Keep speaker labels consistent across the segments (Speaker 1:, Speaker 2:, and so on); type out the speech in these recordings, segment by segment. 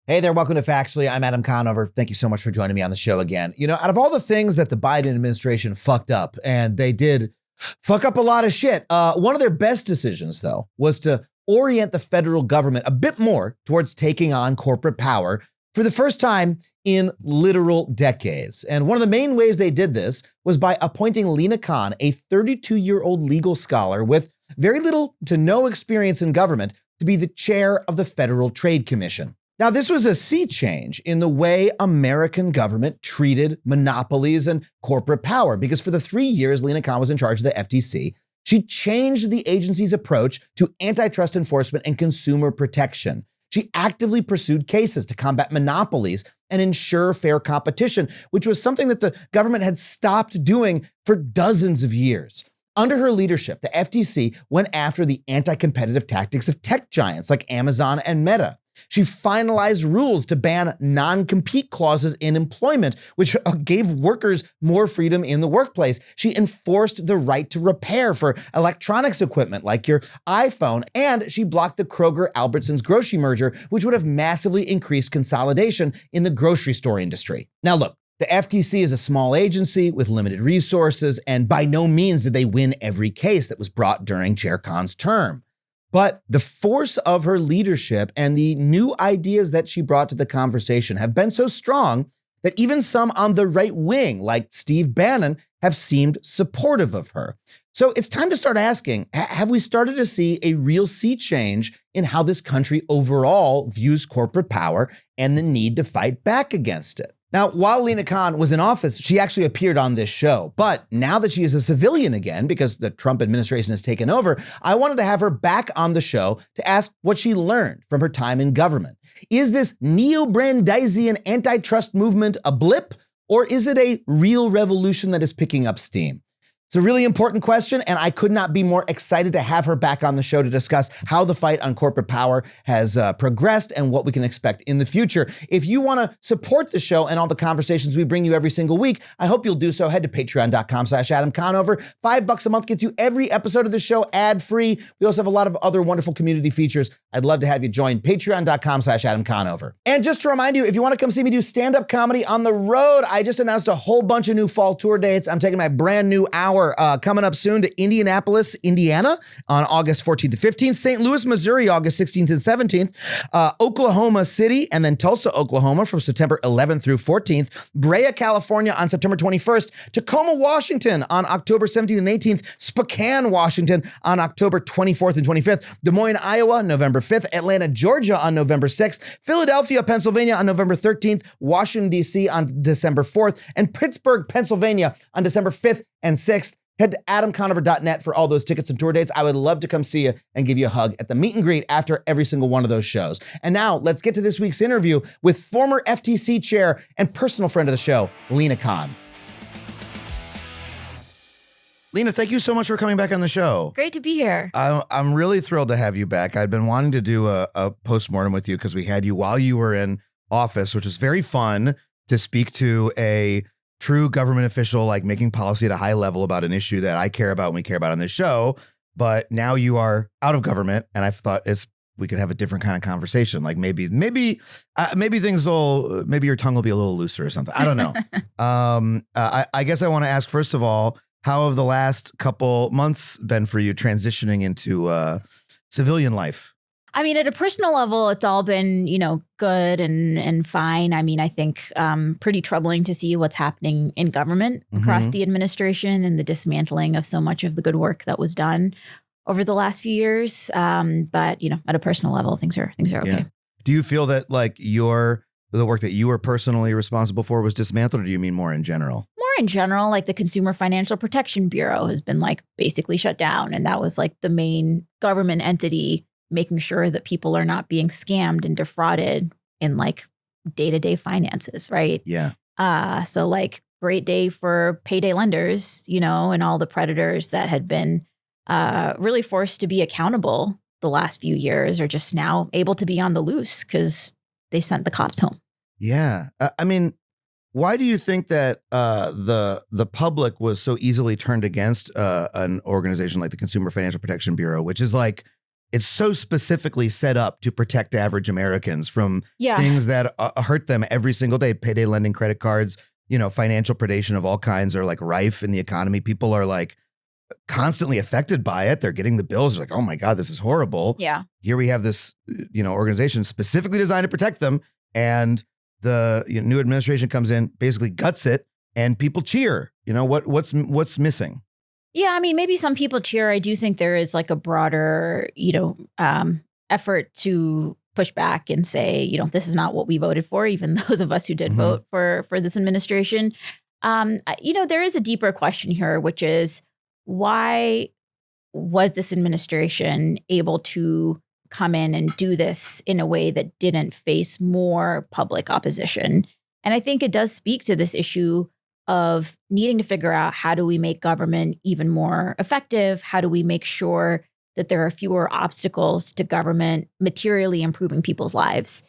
Speaker 1: Hey there, welcome to Factually. I'm Adam Conover. Thank you so much for joining me on the show again. You know, out of all the things that the Biden administration fucked up, and they did fuck up a lot of shit, one of their best decisions, though, was to orient the federal government a bit more towards taking on corporate power for the first time in literal decades. And one of the main ways they did this was by appointing Lina Khan, a 32-year-old legal scholar with very little to no experience in government, to be the chair of the Federal Trade Commission. Now, this was a sea change in the way American government treated monopolies and corporate power, because for the 3 years Lina Khan was in charge of the FTC, she changed the agency's approach to antitrust enforcement and consumer protection. She actively pursued cases to combat monopolies and ensure fair competition, which was something that the government had stopped doing for dozens of years. Under her leadership, the FTC went after the anti-competitive tactics of tech giants like Amazon and Meta. She finalized rules to ban non-compete clauses in employment, which gave workers more freedom in the workplace. She enforced the right to repair for electronics equipment like your iPhone, and she blocked the Kroger-Albertsons grocery merger, which would have massively increased consolidation in the grocery store industry. Now look, the FTC is a small agency with limited resources, and by no means did they win every case that was brought during Chair Khan's term. But the force of her leadership and the new ideas that she brought to the conversation have been so strong that even some on the right wing, like Steve Bannon, have seemed supportive of her. So it's time to start asking, have we started to see a real sea change in how this country overall views corporate power and the need to fight back against it? Now, while Lina Khan was in office, she actually appeared on this show. But now that she is a civilian again, because the Trump administration has taken over, I wanted to have her back on the show to ask what she learned from her time in government. Is this neo-Brandeisian antitrust movement a blip, or is it a real revolution that is picking up steam? It's a really important question, and I could not be more excited to have her back on the show to discuss how the fight on corporate power has progressed and what we can expect in the future. If you want to support the show and all the conversations we bring you every single week, I hope you'll do so. Head to patreon.com/Adam Conover. $5 a month gets you every episode of the show ad-free. We also have a lot of other wonderful community features. I'd love to have you join patreon.com/Adam Conover. And just to remind you, if you want to come see me do stand-up comedy on the road, I just announced a whole bunch of new fall tour dates. I'm taking my brand new hour coming up soon to Indianapolis, Indiana on August 14th to 15th, St. Louis, Missouri, August 16th and 17th, Oklahoma City, and then Tulsa, Oklahoma from September 11th through 14th, Brea, California on September 21st, Tacoma, Washington on October 17th and 18th, Spokane, Washington on October 24th and 25th, Des Moines, Iowa, November 5th, Atlanta, Georgia on November 6th, Philadelphia, Pennsylvania on November 13th, Washington, D.C. on December 4th, and Pittsburgh, Pennsylvania on December 5th and 6th. Head to adamconover.net for all those tickets and tour dates. I would love to come see you and give you a hug at the meet and greet after every single one of those shows. And now let's get to this week's interview with former FTC chair and personal friend of the show, Lina Khan. Lina, thank you so much for coming back on the show.
Speaker 2: Great to be here.
Speaker 1: I'm really thrilled to have you back. I'd been wanting to do a postmortem with you because we had you while you were in office, which was very fun to speak to a true government official, like making policy at a high level about an issue that I care about and we care about on this show. But now you are out of government, and I thought we could have a different kind of conversation. Like maybe things will, maybe your tongue will be a little looser or something. I don't know. I guess I want to ask, first of all, how have the last couple months been for you transitioning into civilian life?
Speaker 2: I mean, at a personal level, it's all been, good and fine. I mean, I think pretty troubling to see what's happening in government across the administration and the dismantling of so much of the good work that was done over the last few years. But, at a personal level, things are okay.
Speaker 1: Yeah. Do you feel that like the work that you were personally responsible for was dismantled, or do you mean more in general?
Speaker 2: More in general, like the Consumer Financial Protection Bureau has been basically shut down. And that was the main government entity making sure that people are not being scammed and defrauded in day-to-day finances, right?
Speaker 1: Yeah.
Speaker 2: So great day for payday lenders, and all the predators that had been really forced to be accountable the last few years are just now able to be on the loose because they sent the cops home.
Speaker 1: Yeah. I mean, why do you think that the public was so easily turned against an organization like the Consumer Financial Protection Bureau, which is
Speaker 3: it's so specifically set up to protect average Americans from things that hurt them every single day. Payday lending, credit cards, financial predation of all kinds are like rife in the economy. People are like constantly affected by it. They're getting the bills. They're like, oh my God, this is horrible.
Speaker 2: Yeah.
Speaker 3: Here we have this, organization specifically designed to protect them. And the new administration comes in, basically guts it, and people cheer. What's missing?
Speaker 2: Yeah, I mean, maybe some people cheer. I do think there is like a broader, effort to push back and say, this is not what we voted for, even those of us who did vote for this administration. There is a deeper question here, which is why was this administration able to come in and do this in a way that didn't face more public opposition? And I think it does speak to this issue of needing to figure out, how do we make government even more effective? How do we make sure that there are fewer obstacles to government materially improving people's lives?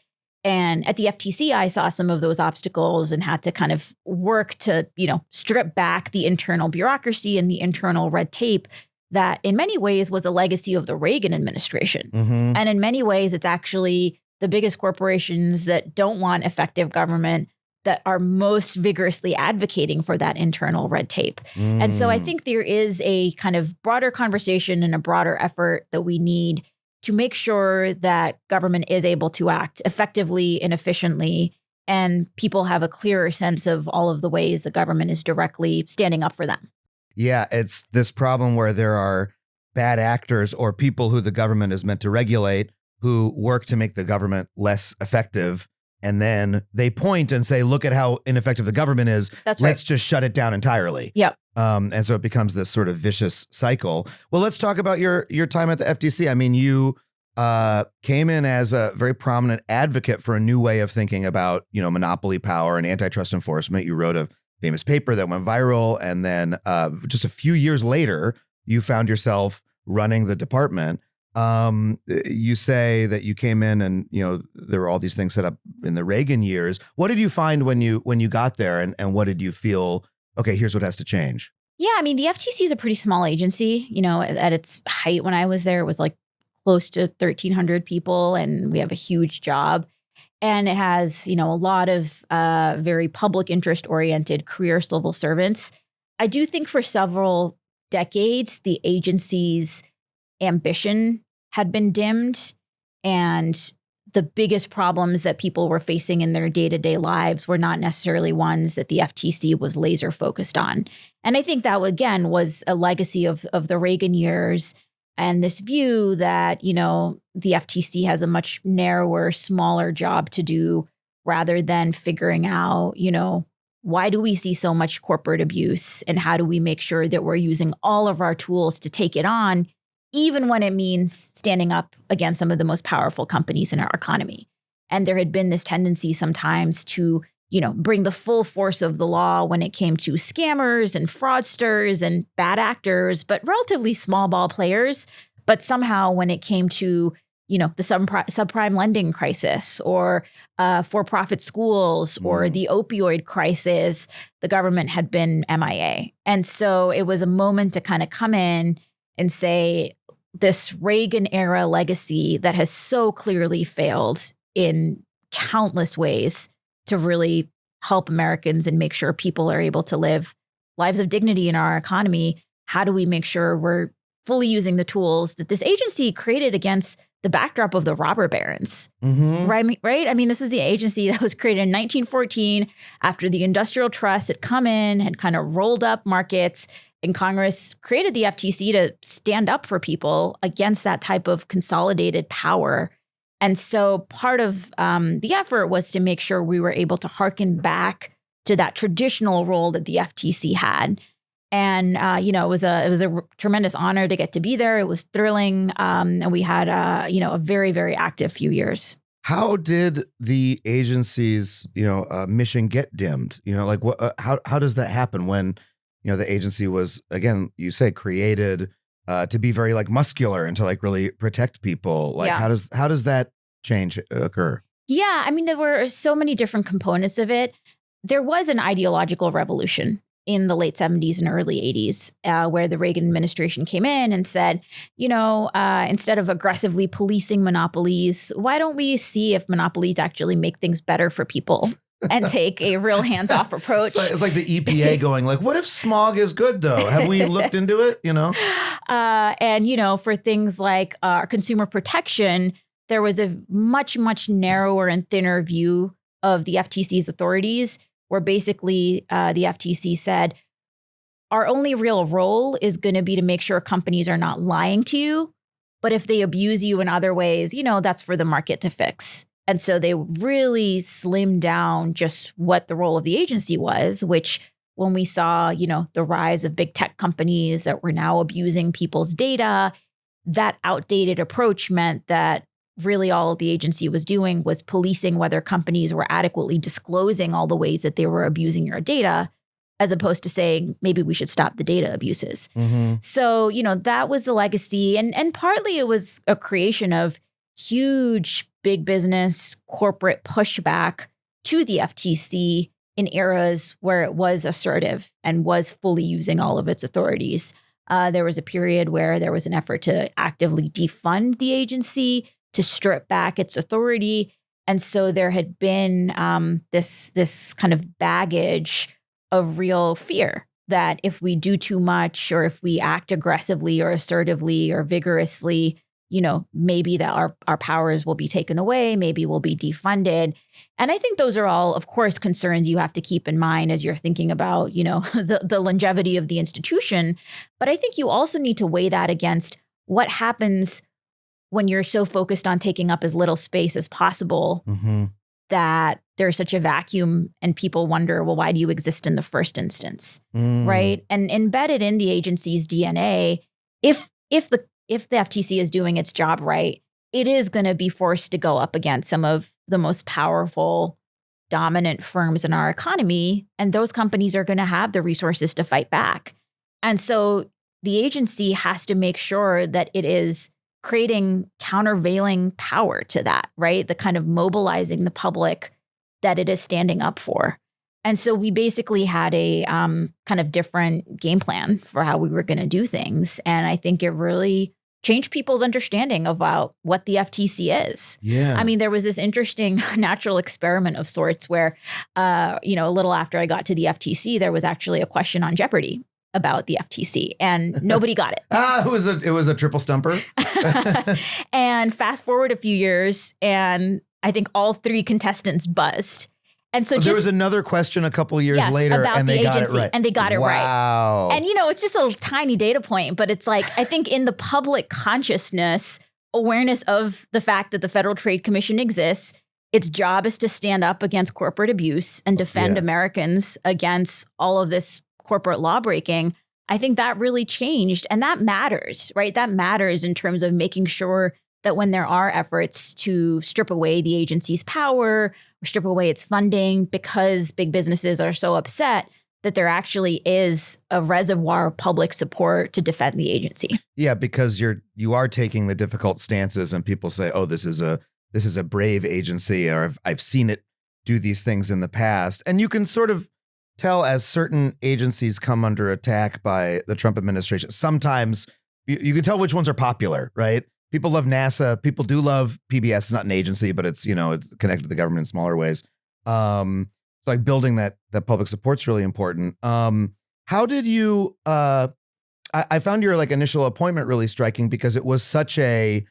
Speaker 2: And at the FTC, I saw some of those obstacles and had to kind of work to, strip back the internal bureaucracy and the internal red tape that in many ways was a legacy of the Reagan administration. And in many ways, it's actually the biggest corporations that don't want effective government that are most vigorously advocating for that internal red tape. And so I think there is a kind of broader conversation and a broader effort that we need to make sure that government is able to act effectively and efficiently, and people have a clearer sense of all of the ways the government is directly standing up for them.
Speaker 3: Yeah, it's this problem where there are bad actors or people who the government is meant to regulate who work to make the government less effective. And then they point and say, look at how ineffective the government is.
Speaker 2: That's right.
Speaker 3: Let's just shut it down entirely.
Speaker 2: Yep.
Speaker 3: And so it becomes this sort of vicious cycle. Well, let's talk about your time at the FTC. I mean, you came in as a very prominent advocate for a new way of thinking about, monopoly power and antitrust enforcement. You wrote a famous paper that went viral. And then just a few years later, you found yourself running the department. You say that you came in and, there were all these things set up in the Reagan years. What did you find when you got there, and what did you feel, okay, here's what has to change?
Speaker 2: Yeah, I mean, the FTC is a pretty small agency. At its height when I was there, it was like close to 1,300 people, and we have a huge job. And it has, a lot of very public interest oriented career civil servants. I do think for several decades, the agency's ambition had been dimmed, and the biggest problems that people were facing in their day-to-day lives were not necessarily ones that the FTC was laser focused on. And I think that, again, was a legacy of the Reagan years, and this view that, the FTC has a much narrower, smaller job to do, rather than figuring out, why do we see so much corporate abuse, and how do we make sure that we're using all of our tools to take it on, even when it means standing up against some of the most powerful companies in our economy. And there had been this tendency sometimes to, bring the full force of the law when it came to scammers and fraudsters and bad actors, but relatively small ball players. But somehow when it came to, the subprime lending crisis, or for-profit schools, or the opioid crisis, the government had been MIA. And so it was a moment to kind of come in and say, this Reagan era legacy that has so clearly failed in countless ways to really help Americans and make sure people are able to live lives of dignity in our economy. How do we make sure we're fully using the tools that this agency created against the backdrop of the robber barons? Right? I mean, this is the agency that was created in 1914 after the Industrial Trust had come in, had kind of rolled up markets, and Congress created the FTC to stand up for people against that type of consolidated power. And so part of the effort was to make sure we were able to hearken back to that traditional role that the FTC had. And, it was a tremendous honor to get to be there. It was thrilling. And we had, a very, very active few years.
Speaker 3: How did the agency's, mission get dimmed? How does that happen when, the agency was, again, you say created to be very muscular and to really protect people? How does that change occur?
Speaker 2: Yeah, I mean, there were so many different components of it. There was an ideological revolution in the late 70s and early 80s, where the Reagan administration came in and said, instead of aggressively policing monopolies, why don't we see if monopolies actually make things better for people and take a real hands-off approach?
Speaker 3: It's like the EPA going like, what if smog is good though? Have we looked into it?
Speaker 2: And for things like consumer protection, there was a much, much narrower and thinner view of the FTC's authorities, where basically the FTC said, our only real role is going to be to make sure companies are not lying to you. But if they abuse you in other ways, that's for the market to fix. And so they really slimmed down just what the role of the agency was, which when we saw, the rise of big tech companies that were now abusing people's data, that outdated approach meant that really all the agency was doing was policing whether companies were adequately disclosing all the ways that they were abusing your data, as opposed to saying, maybe we should stop the data abuses.
Speaker 3: Mm-hmm.
Speaker 2: So, that was the legacy. And partly it was a creation of huge big business corporate pushback to the FTC in eras where it was assertive and was fully using all of its authorities. There was a period where there was an effort to actively defund the agency, to strip back its authority. And so there had been this kind of baggage of real fear that if we do too much, or if we act aggressively or assertively or vigorously, maybe that our powers will be taken away, maybe we'll be defunded. And I think those are all, of course, concerns you have to keep in mind as you're thinking about, the longevity of the institution. But I think you also need to weigh that against what happens when you're so focused on taking up as little space as possible,
Speaker 3: mm-hmm.
Speaker 2: that there's such a vacuum and people wonder, well, why do you exist in the first instance? Right. And embedded in the agency's DNA, if the FTC is doing its job right, it is going to be forced to go up against some of the most powerful, dominant firms in our economy. And those companies are going to have the resources to fight back. And so the agency has to make sure that it is creating countervailing power to that, right? The kind of mobilizing the public that it is standing up for. And so we basically had a kind of different game plan for how we were going to do things. And I think it really changed people's understanding about what the FTC is.
Speaker 3: Yeah.
Speaker 2: I mean, there was this interesting natural experiment of sorts where, a little after I got to the FTC, there was actually a question on Jeopardy about the FTC, and nobody got it.
Speaker 3: It was a triple stumper.
Speaker 2: And fast forward a few years, and I think all three contestants buzzed. And so
Speaker 3: there was another question a couple years later,
Speaker 2: about
Speaker 3: and they got it right.
Speaker 2: And they got it right.
Speaker 3: Wow.
Speaker 2: And it's just a tiny data point, but it's like, I think in the public consciousness, awareness of the fact that the Federal Trade Commission exists, its job is to stand up against corporate abuse and defend Americans against all of this corporate law breaking. I think that really changed. And that matters, right? That matters in terms of making sure that when there are efforts to strip away the agency's power or strip away its funding because big businesses are so upset, that there actually is a reservoir of public support to defend the agency.
Speaker 3: Yeah, because you are taking the difficult stances, and people say, "Oh, this is a brave agency," or "I've seen it do these things in the past," and you can sort of tell as certain agencies come under attack by the Trump administration. Sometimes you can tell which ones are popular, right? People love NASA. People do love PBS. It's not an agency, but it's connected to the government in smaller ways. Like building that public support's really important. How did you? I found your initial appointment really striking because it was such a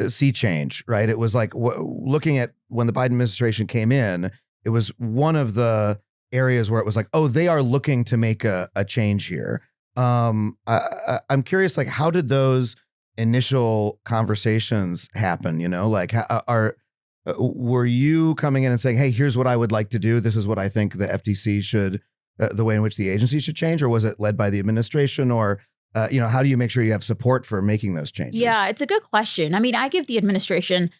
Speaker 3: sea change, right? It was looking at when the Biden administration came in. It was one of the areas where it was oh, they are looking to make a change here. I'm curious, how did those initial conversations happen? Were you coming in and saying, hey, here's what I would like to do. This is what I think the FTC should, the way in which the agency should change, or was it led by the administration, or, how do you make sure you have support for making those changes?
Speaker 2: Yeah, it's a good question. I mean, I give the administration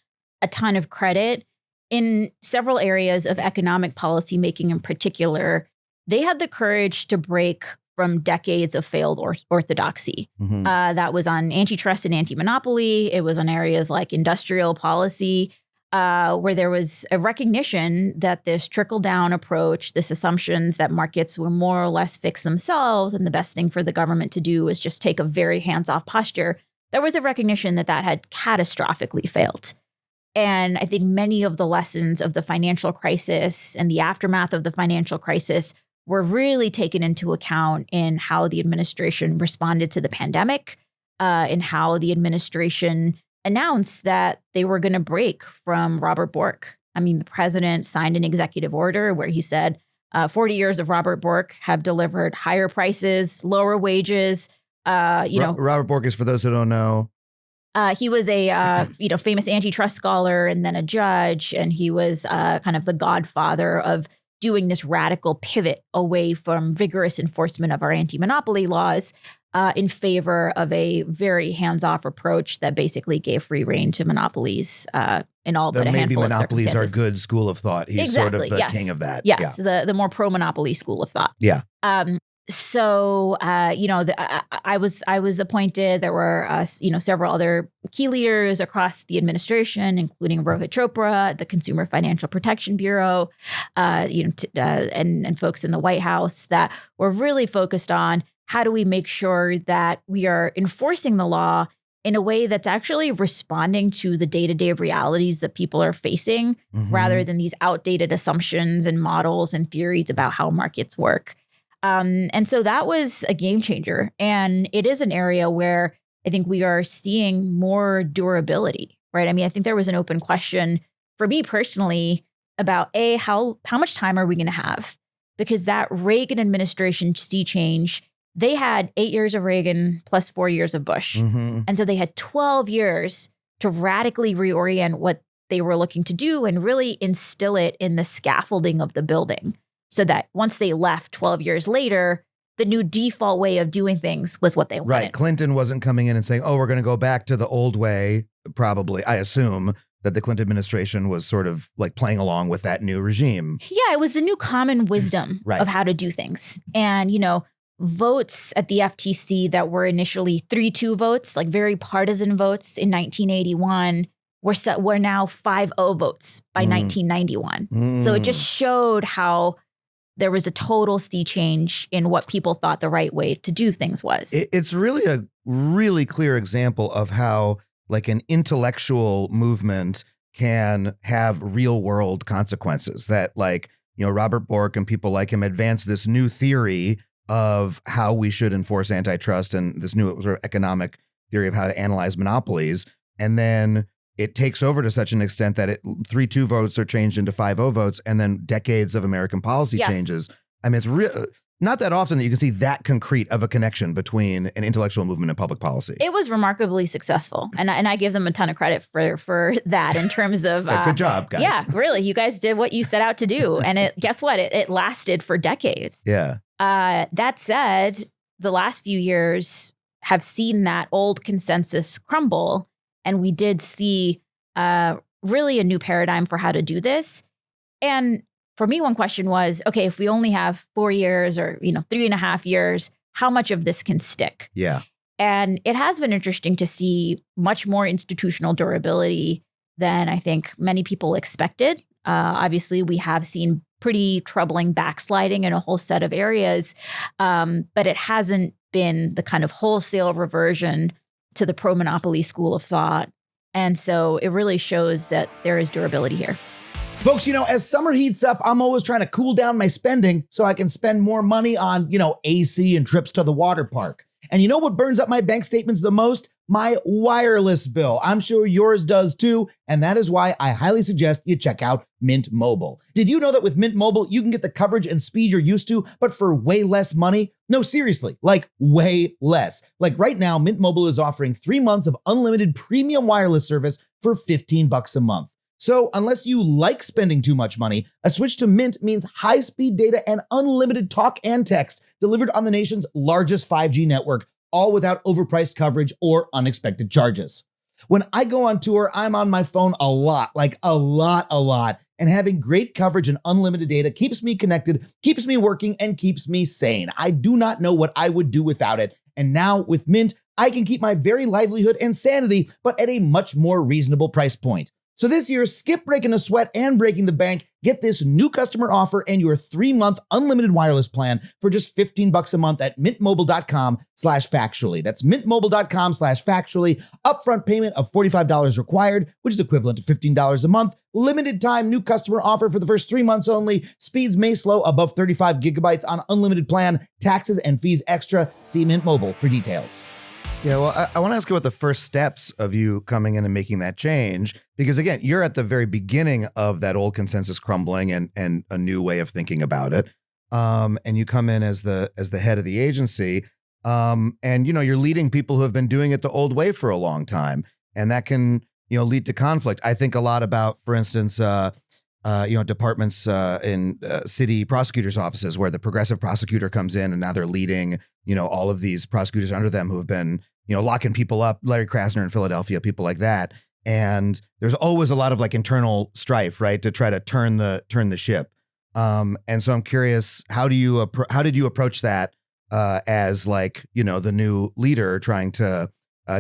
Speaker 2: a ton of credit in several areas of economic policy making in particular. They had the courage to break from decades of failed orthodoxy.
Speaker 3: Mm-hmm.
Speaker 2: That was on antitrust and anti-monopoly. It was on areas like industrial policy. where there was a recognition that this trickle-down approach, this assumptions that markets will more or less fix themselves, and the best thing for the government to do is just take a very hands-off posture, there was a recognition that that had catastrophically failed. And I think many of the lessons of the financial crisis and the aftermath of the financial crisis were really taken into account in how the administration responded to the pandemic, in how the administration announced that they were going to break from Robert Bork. I mean, the president signed an executive order where he said 40 years of Robert Bork have delivered higher prices, lower wages.
Speaker 3: Robert Bork is, for those who don't know,
Speaker 2: he was a famous antitrust scholar and then a judge, and he was kind of the godfather of doing this radical pivot away from vigorous enforcement of our anti-monopoly laws in favor of a very hands-off approach that basically gave free rein to monopolies in all but a handful of circumstances.
Speaker 3: Maybe monopolies are good school of thought. He's sort of the king of that.
Speaker 2: Yes, yeah. the more pro-monopoly school of thought.
Speaker 3: Yeah.
Speaker 2: So, I was appointed. There were, several other key leaders across the administration, including Rohit Chopra, the Consumer Financial Protection Bureau, and folks in the White House that were really focused on how do we make sure that we are enforcing the law in a way that's actually responding to the day-to-day realities that people are facing, rather than these outdated assumptions and models and theories about how markets work. And so that was a game changer. And it is an area where I think we are seeing more durability, right? I mean, I think there was an open question for me personally about how much time are we going to have? Because that Reagan administration sea change, they had 8 years of Reagan plus 4 years of Bush. And so they had 12 years to radically reorient what they were looking to do and really instill it in the scaffolding of the building. So that once they left 12 years later, the new default way of doing things was what they wanted.
Speaker 3: Right. Clinton wasn't coming in and saying, we're going to go back to the old way. Probably, I assume that the Clinton administration was sort of like playing along with that new regime.
Speaker 2: Yeah, it was the new common wisdom of how to do things. And, votes at the FTC that were initially 3-2 votes, like very partisan votes in 1981, were now 5-0 votes by 1991. So it just showed how there was a total sea change in what people thought the right way to do things was.
Speaker 3: It's really a really clear example of how like an intellectual movement can have real world consequences, that Robert Bork and people like him advanced this new theory of how we should enforce antitrust and this new sort of economic theory of how to analyze monopolies. And then it takes over to such an extent that 3-2 votes are changed into 5-0 votes, and then decades of American policy changes. I mean, it's not that often that you can see that concrete of a connection between an intellectual movement and public policy.
Speaker 2: It was remarkably successful, and I give them a ton of credit for that in terms of
Speaker 3: good job, guys.
Speaker 2: Yeah, really, you guys did what you set out to do, and guess what? It lasted for decades.
Speaker 3: Yeah.
Speaker 2: That said, the last few years have seen that old consensus crumble. And we did see really a new paradigm for how to do this. And for me, one question was, okay, if we only have 4 years or 3.5 years, how much of this can stick?
Speaker 3: Yeah.
Speaker 2: And it has been interesting to see much more institutional durability than I think many people expected. Obviously, we have seen pretty troubling backsliding in a whole set of areas, but it hasn't been the kind of wholesale reversion to the pro-monopoly school of thought. And so it really shows that there is durability here.
Speaker 1: Folks, as summer heats up, I'm always trying to cool down my spending so I can spend more money on, AC and trips to the water park. And you know what burns up my bank statements the most? My wireless bill. I'm sure yours does too. And that is why I highly suggest you check out Mint Mobile. Did you know that with Mint Mobile, you can get the coverage and speed you're used to, but for way less money? No, seriously, way less. Right now, Mint Mobile is offering 3 months of unlimited premium wireless service for $15 a month. So unless you like spending too much money, a switch to Mint means high-speed data and unlimited talk and text delivered on the nation's largest 5G network, all without overpriced coverage or unexpected charges. When I go on tour, I'm on my phone a lot, a lot. And having great coverage and unlimited data keeps me connected, keeps me working, and keeps me sane. I do not know what I would do without it. And now with Mint, I can keep my very livelihood and sanity, but at a much more reasonable price point. So this year, skip breaking a sweat and breaking the bank. Get this new customer offer and your 3-month unlimited wireless plan for just $15 a month at mintmobile.com/factually. That's mintmobile.com/factually. Upfront payment of $45 required, which is equivalent to $15 a month. Limited time new customer offer for the first 3 months only. Speeds may slow above 35 gigabytes on unlimited plan. Taxes and fees extra. See Mint Mobile for details.
Speaker 3: Yeah, well, I want to ask you about the first steps of you coming in and making that change, because again, you're at the very beginning of that old consensus crumbling and a new way of thinking about it. And you come in as the head of the agency, and you're leading people who have been doing it the old way for a long time, and that can lead to conflict. I think a lot about, for instance, departments in city prosecutors' offices where the progressive prosecutor comes in and now they're leading, all of these prosecutors under them who have been, locking people up, Larry Krasner in Philadelphia, people like that. And there's always a lot of like internal strife, right, to try to turn the ship. And so I'm curious, how did you approach that as like, the new leader trying to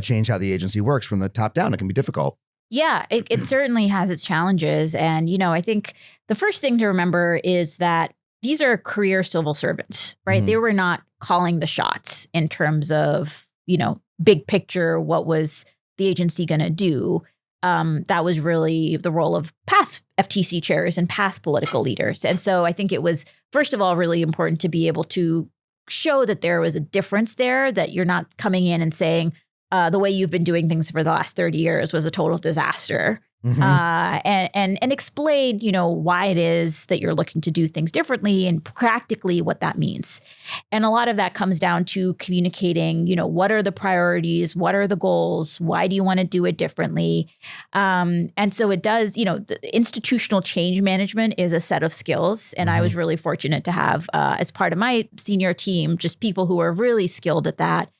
Speaker 3: change how the agency works from the top down? It can be difficult.
Speaker 2: Yeah, it certainly has its challenges. And, I think the first thing to remember is that these are career civil servants, right?
Speaker 3: Mm-hmm.
Speaker 2: They were not calling the shots in terms of, big picture, what was the agency going to do? That was really the role of past FTC chairs and past political leaders. And so I think it was, first of all, really important to be able to show that there was a difference there, that you're not coming in and saying, the way you've been doing things for the last 30 years was a total disaster.
Speaker 3: Mm-hmm.
Speaker 2: And explain, why it is that you're looking to do things differently and practically what that means. And a lot of that comes down to communicating, what are the priorities? What are the goals? Why do you want to do it differently? And so it does, the institutional change management is a set of skills. And I was really fortunate to have, as part of my senior team, just people who are really skilled at that.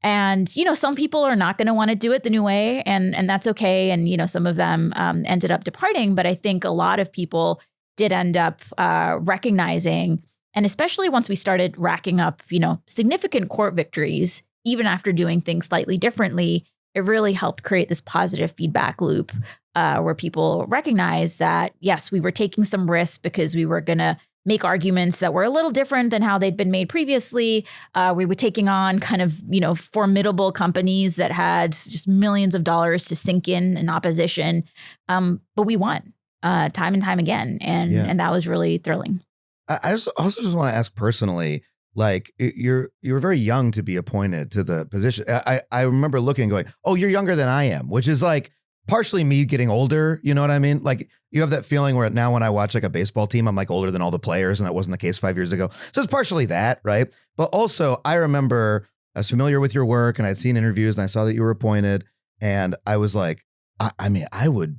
Speaker 2: And, some people are not going to want to do it the new way, and that's okay. And, some of them ended up departing. But I think a lot of people did end up recognizing, and especially once we started racking up, significant court victories, even after doing things slightly differently, it really helped create this positive feedback loop where people recognize that, yes, we were taking some risks because we were going to make arguments that were a little different than how they'd been made previously. We were taking on kind of, formidable companies that had just millions of dollars to sink in opposition. But we won time and time again. And that was really thrilling.
Speaker 3: I also just want to ask personally, like you were very young to be appointed to the position. I remember looking and going, oh, you're younger than I am, which is like partially me getting older. You know what I mean? Like you have that feeling where now when I watch like a baseball team, I'm like older than all the players, and that wasn't the case 5 years ago. So it's partially that, right? But also I remember I was familiar with your work and I'd seen interviews and I saw that you were appointed, and I was like, I would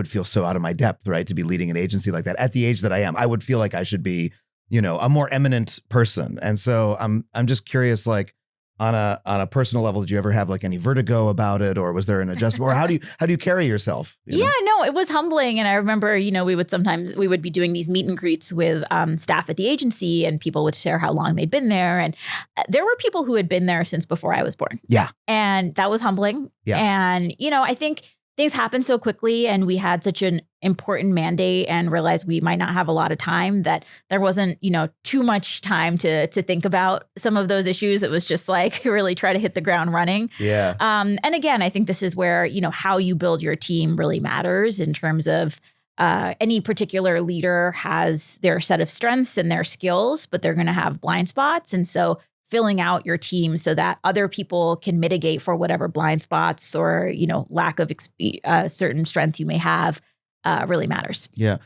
Speaker 3: feel so out of my depth, right, to be leading an agency like that at the age that I am. I would feel like I should be, a more eminent person. And so I'm just curious, like on a personal level, did you ever have like any vertigo about it, or was there an adjustment, or how do you carry yourself?
Speaker 2: Yeah, no, it was humbling. And I remember, we would be doing these meet and greets with staff at the agency, and people would share how long they'd been there. And there were people who had been there since before I was born.
Speaker 3: Yeah.
Speaker 2: And that was humbling.
Speaker 3: Yeah.
Speaker 2: And, I think things happened so quickly, and we had such an important mandate and realized we might not have a lot of time, that there wasn't, too much time to think about some of those issues. It was just like really try to hit the ground running.
Speaker 3: Yeah.
Speaker 2: And again, I think this is where, how you build your team really matters in terms of any particular leader has their set of strengths and their skills, but they're going to have blind spots. And so filling out your team so that other people can mitigate for whatever blind spots or, lack of certain strength you may have really matters.
Speaker 3: Yeah.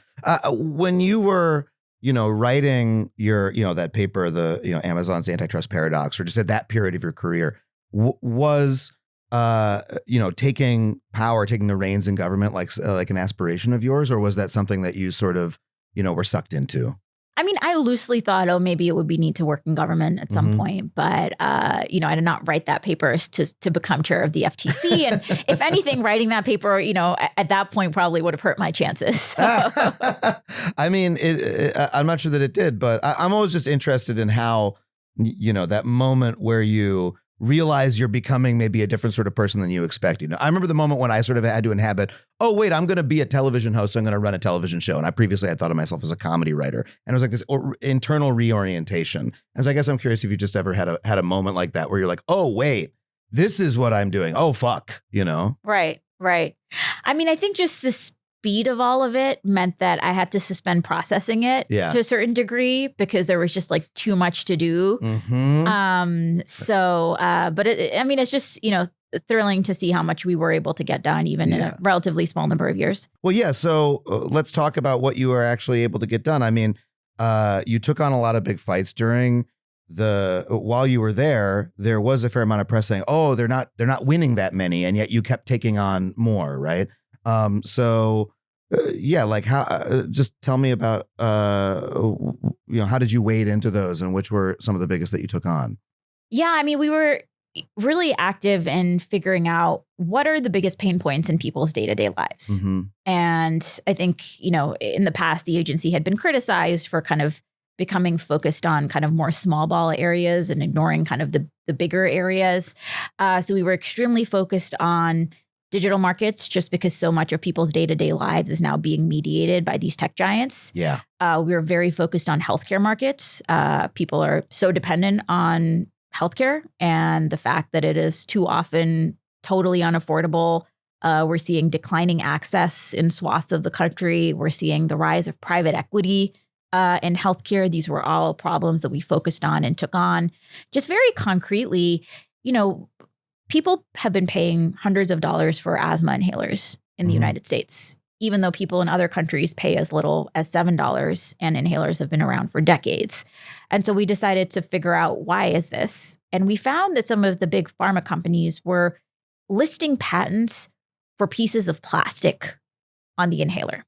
Speaker 3: When you were, writing your, that paper, the, Amazon's antitrust paradox, or just at that period of your career, was, taking the reins in government like an aspiration of yours, or was that something that you sort of, were sucked into?
Speaker 2: I mean, I loosely thought, maybe it would be neat to work in government at some point. But, I did not write that paper to become chair of the FTC. And if anything, writing that paper, at that point probably would have hurt my chances. So.
Speaker 3: I mean, I'm not sure that it did, but I'm always just interested in how, that moment where you realize you're becoming maybe a different sort of person than you expect. I remember the moment when I sort of had to inhabit, oh, wait, I'm going to be a television host. So I'm going to run a television show. And I previously had thought of myself as a comedy writer. And it was like this internal reorientation. And so I guess I'm curious if you just ever had a moment like that where you're like, oh, wait, this is what I'm doing. Oh, fuck,
Speaker 2: Right. I mean, I think just the speed of all of it meant that I had to suspend processing it to a certain degree because there was just like too much to do. But it's just, thrilling to see how much we were able to get done even in a relatively small number of years.
Speaker 3: Well, yeah. So let's talk about what you were actually able to get done. I mean, you took on a lot of big fights while you were there was a fair amount of press saying, oh, they're not winning that many. And yet you kept taking on more. Right. Just tell me about, how did you wade into those and which were some of the biggest that you took on?
Speaker 2: Yeah, I mean, we were really active in figuring out what are the biggest pain points in people's day-to-day lives. And I think, in the past, the agency had been criticized for kind of becoming focused on kind of more small ball areas and ignoring kind of the bigger areas. So we were extremely focused on digital markets just because so much of people's day-to-day lives is now being mediated by these tech giants.
Speaker 3: Yeah.
Speaker 2: We were very focused on healthcare markets. People are so dependent on healthcare and the fact that it is too often totally unaffordable. We're seeing declining access in swaths of the country. We're seeing the rise of private equity in healthcare. These were all problems that we focused on and took on. Just very concretely, people have been paying hundreds of dollars for asthma inhalers in the United States, even though people in other countries pay as little as $7 and inhalers have been around for decades. And so we decided to figure out why is this? And we found that some of the big pharma companies were listing patents for pieces of plastic on the inhaler,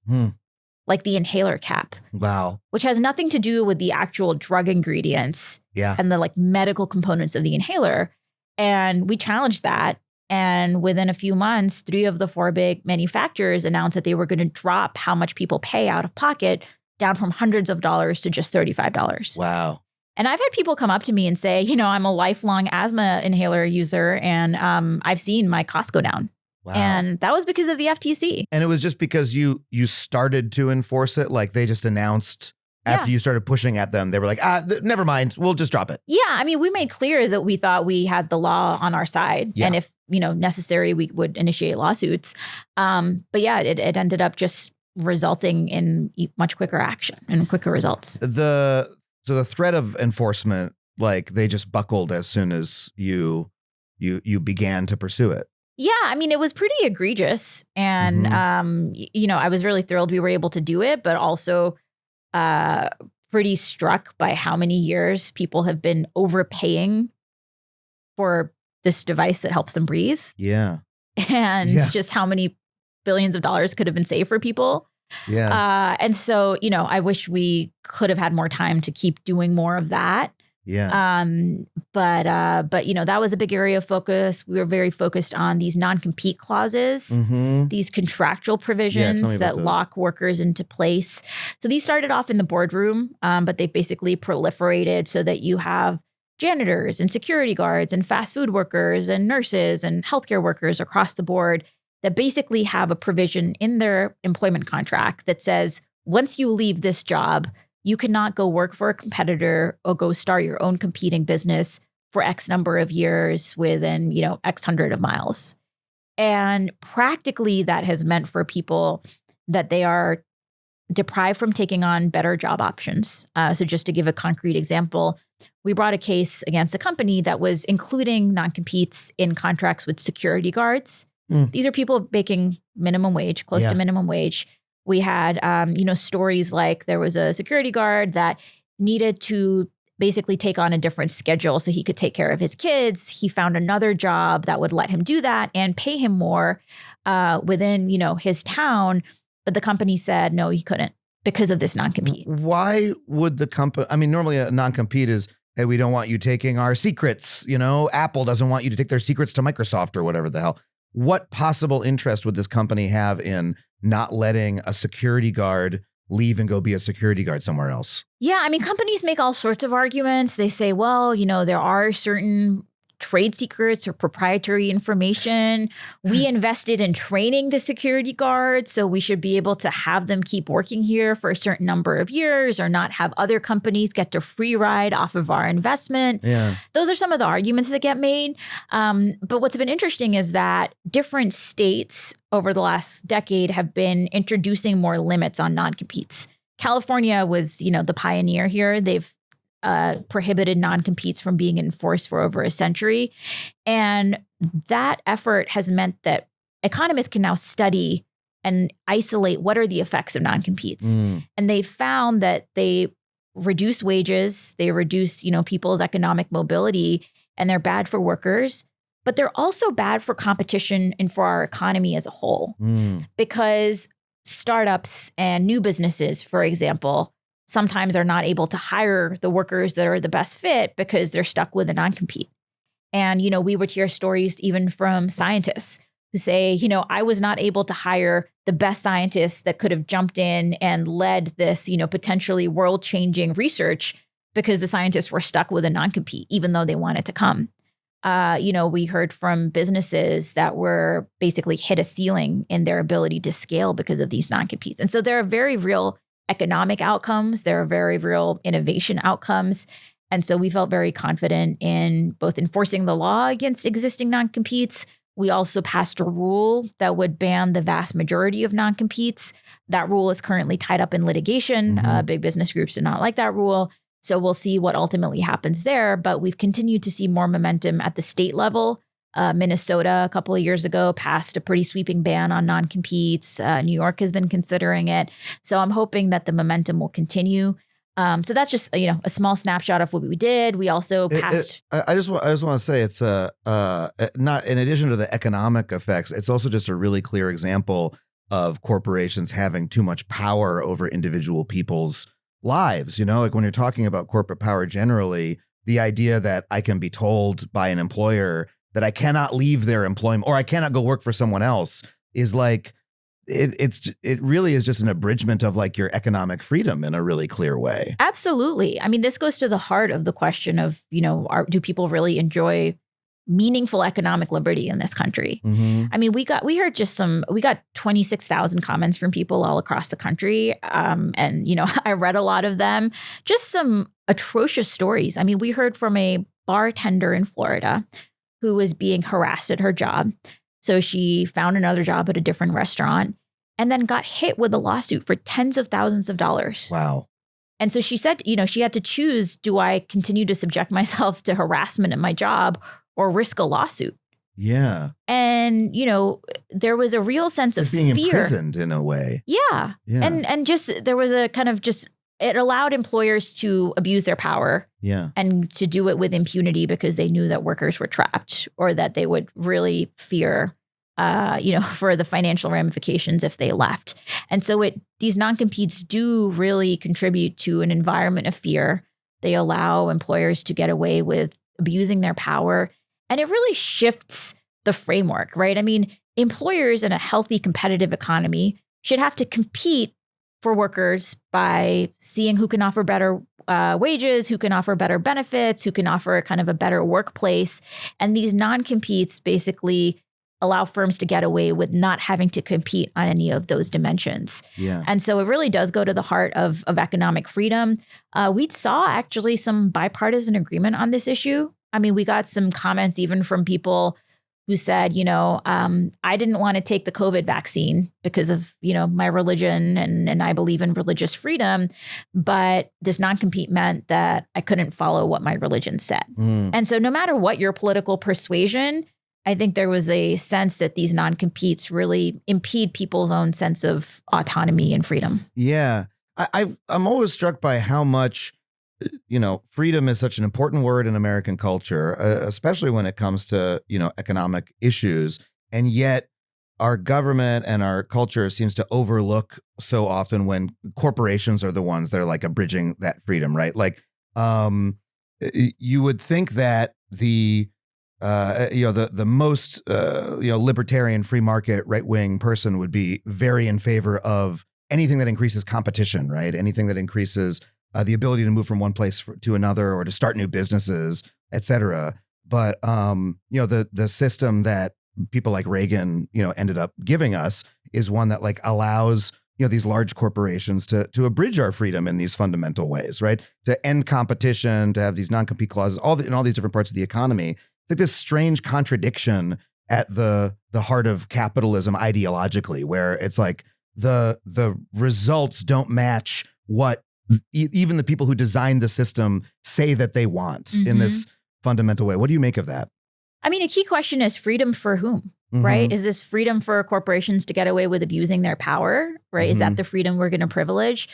Speaker 2: like the inhaler cap.
Speaker 3: Wow.
Speaker 2: Which has nothing to do with the actual drug ingredients and the like medical components of the inhaler. And we challenged that. And within a few months, 3 of the 4 big manufacturers announced that they were going to drop how much people pay out of pocket down from hundreds of dollars to just $35.
Speaker 3: Wow.
Speaker 2: And I've had people come up to me and say, I'm a lifelong asthma inhaler user and I've seen my costs go down.
Speaker 3: Wow.
Speaker 2: And that was because of the FTC.
Speaker 3: And it was just because you started to enforce it? Like they just announced after you started pushing at them, they were like, never mind, we'll just drop it.
Speaker 2: Yeah, I mean, we made clear that we thought we had the law on our side. And if, necessary, we would initiate lawsuits. But yeah, it ended up just resulting in much quicker action and quicker results.
Speaker 3: So the threat of enforcement, like they just buckled as soon as you began to pursue it.
Speaker 2: Yeah, I mean, it was pretty egregious. And, I was really thrilled we were able to do it, but also pretty struck by how many years people have been overpaying for this device that helps them breathe.
Speaker 3: Yeah.
Speaker 2: And just how many billions of dollars could have been saved for people.
Speaker 3: Yeah.
Speaker 2: And so, I wish we could have had more time to keep doing more of that.
Speaker 3: Yeah.
Speaker 2: But that was a big area of focus. We were very focused on these non-compete clauses, these contractual provisions that lock workers into place. So these started off in the boardroom, but they basically proliferated so that you have janitors and security guards and fast food workers and nurses and healthcare workers across the board that basically have a provision in their employment contract that says, once you leave this job, you cannot go work for a competitor or go start your own competing business for X number of years within, X hundred of miles. And practically that has meant for people that they are deprived from taking on better job options. So just to give a concrete example, we brought a case against a company that was including non-competes in contracts with security guards. These are people making minimum wage, close to minimum wage. We had, stories like there was a security guard that needed to basically take on a different schedule so he could take care of his kids. He found another job that would let him do that and pay him more within, his town. But the company said, no, he couldn't because of this non-compete.
Speaker 3: Why would the company, normally a non-compete is, hey, we don't want you taking our secrets. Apple doesn't want you to take their secrets to Microsoft or whatever the hell. What possible interest would this company have in not letting a security guard leave and go be a security guard somewhere else?
Speaker 2: Yeah, companies make all sorts of arguments. They say, well, there are certain trade secrets or proprietary information. We invested in training the security guards, so we should be able to have them keep working here for a certain number of years or not have other companies get to free ride off of our investment.
Speaker 1: Yeah.
Speaker 2: Those are some of the arguments that get made. But what's been interesting is that different states over the last decade have been introducing more limits on non-competes. California was, the pioneer here. They've prohibited non-competes from being enforced for over a century. And that effort has meant that economists can now study and isolate what are the effects of non-competes. And they found that they reduce wages, they reduce, people's economic mobility, and they're bad for workers. But they're also bad for competition and for our economy as a whole. Because startups and new businesses, for example, sometimes are not able to hire the workers that are the best fit because they're stuck with a non-compete. And, we would hear stories even from scientists who say, I was not able to hire the best scientists that could have jumped in and led this, potentially world-changing research because the scientists were stuck with a non-compete, even though they wanted to come. We heard from businesses that were basically hit a ceiling in their ability to scale because of these non-competes. And so there are very real economic outcomes. There are very real innovation outcomes. And so we felt very confident in both enforcing the law against existing non-competes. We also passed a rule that would ban the vast majority of non-competes. That rule is currently tied up in litigation. Big business groups do not like that rule. So we'll see what ultimately happens there. But we've continued to see more momentum at the state level. Minnesota a couple of years ago passed a pretty sweeping ban on non-competes. New York has been considering it. So I'm hoping that the momentum will continue. So that's just, a small snapshot of what we did. We also passed.
Speaker 3: I just want to say it's not in addition to the economic effects, it's also just a really clear example of corporations having too much power over individual people's lives. Like when you're talking about corporate power generally, the idea that I can be told by an employer that I cannot leave their employment or I cannot go work for someone else is like, it really is just an abridgment of like your economic freedom in a really clear way.
Speaker 2: Absolutely. I mean, this goes to the heart of the question of, do people really enjoy meaningful economic liberty in this country? I mean, we got 26,000 comments from people all across the country. And, I read a lot of them, just some atrocious stories. I mean, we heard from a bartender in Florida who was being harassed at her job. So she found another job at a different restaurant and then got hit with a lawsuit for tens of thousands of dollars.
Speaker 3: Wow.
Speaker 2: And so she said, she had to choose, do I continue to subject myself to harassment at my job or risk a lawsuit?
Speaker 3: Yeah.
Speaker 2: And, there was a real sense of
Speaker 3: being
Speaker 2: fear.
Speaker 3: imprisoned in a way.
Speaker 2: Yeah. And just there was a kind of it allowed employers to abuse their power and to do it with impunity because they knew that workers were trapped or that they would really fear, for the financial ramifications if they left. And so these non-competes do really contribute to an environment of fear. They allow employers to get away with abusing their power. And it really shifts the framework, right? I mean, employers in a healthy competitive economy should have to compete for workers by seeing who can offer better wages, who can offer better benefits, who can offer kind of a better workplace. And these non-competes basically allow firms to get away with not having to compete on any of those dimensions.
Speaker 3: Yeah.
Speaker 2: And so it really does go to the heart of economic freedom. We saw actually some bipartisan agreement on this issue. I mean, we got some comments even from people who said, I didn't want to take the COVID vaccine because of, my religion and I believe in religious freedom. But this non-compete meant that I couldn't follow what my religion said. And so no matter what your political persuasion, I think there was a sense that these non-competes really impede people's own sense of autonomy and freedom.
Speaker 3: Yeah. I'm always struck by how much freedom is such an important word in American culture, especially when it comes to, economic issues. And yet our government and our culture seems to overlook so often when corporations are the ones that are like abridging that freedom, right? Like, you would think that the most, libertarian free market right wing person would be very in favor of anything that increases competition, right? Anything that increases the ability to move from one place to another or to start new businesses, et cetera. But the system that people like Reagan, ended up giving us is one that like allows these large corporations to abridge our freedom in these fundamental ways, right? To end competition, to have these non-compete clauses, in all these different parts of the economy. It's like this strange contradiction at the heart of capitalism ideologically, where it's like the results don't match what even the people who designed the system say that they want in this fundamental way. What do you make of that?
Speaker 2: I mean, a key question is freedom for whom, right? Is this freedom for corporations to get away with abusing their power, right? Is that the freedom we're going to privilege?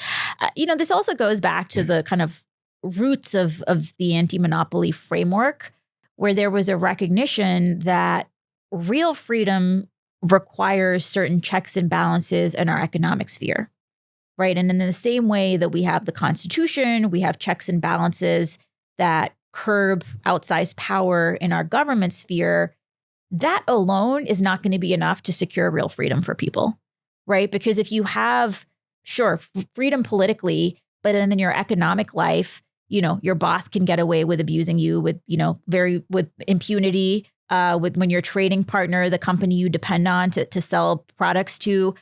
Speaker 2: This also goes back to the kind of roots of the anti-monopoly framework, where there was a recognition that real freedom requires certain checks and balances in our economic sphere, right? And in the same way that we have the Constitution, we have checks and balances that curb outsized power in our government sphere, that alone is not going to be enough to secure real freedom for people, right? Because if you have, freedom politically, but then in your economic life, your boss can get away with abusing you with impunity, with when your trading partner, the company you depend on to sell products to,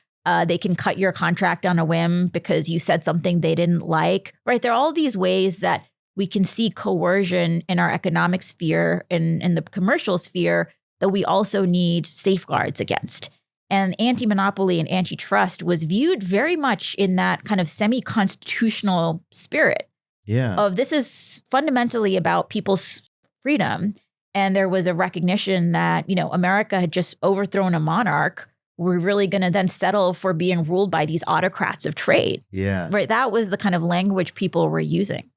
Speaker 2: they can cut your contract on a whim because you said something they didn't like, right? There are all these ways that we can see coercion in our economic sphere and in the commercial sphere that we also need safeguards against. And anti-monopoly and antitrust was viewed very much in that kind of semi-constitutional spirit.
Speaker 3: Yeah.
Speaker 2: Of this is fundamentally about people's freedom. And there was a recognition that, America had just overthrown a monarch. We're really going to then settle for being ruled by these autocrats of trade.
Speaker 3: Yeah.
Speaker 2: Right. That was the kind of language people were using.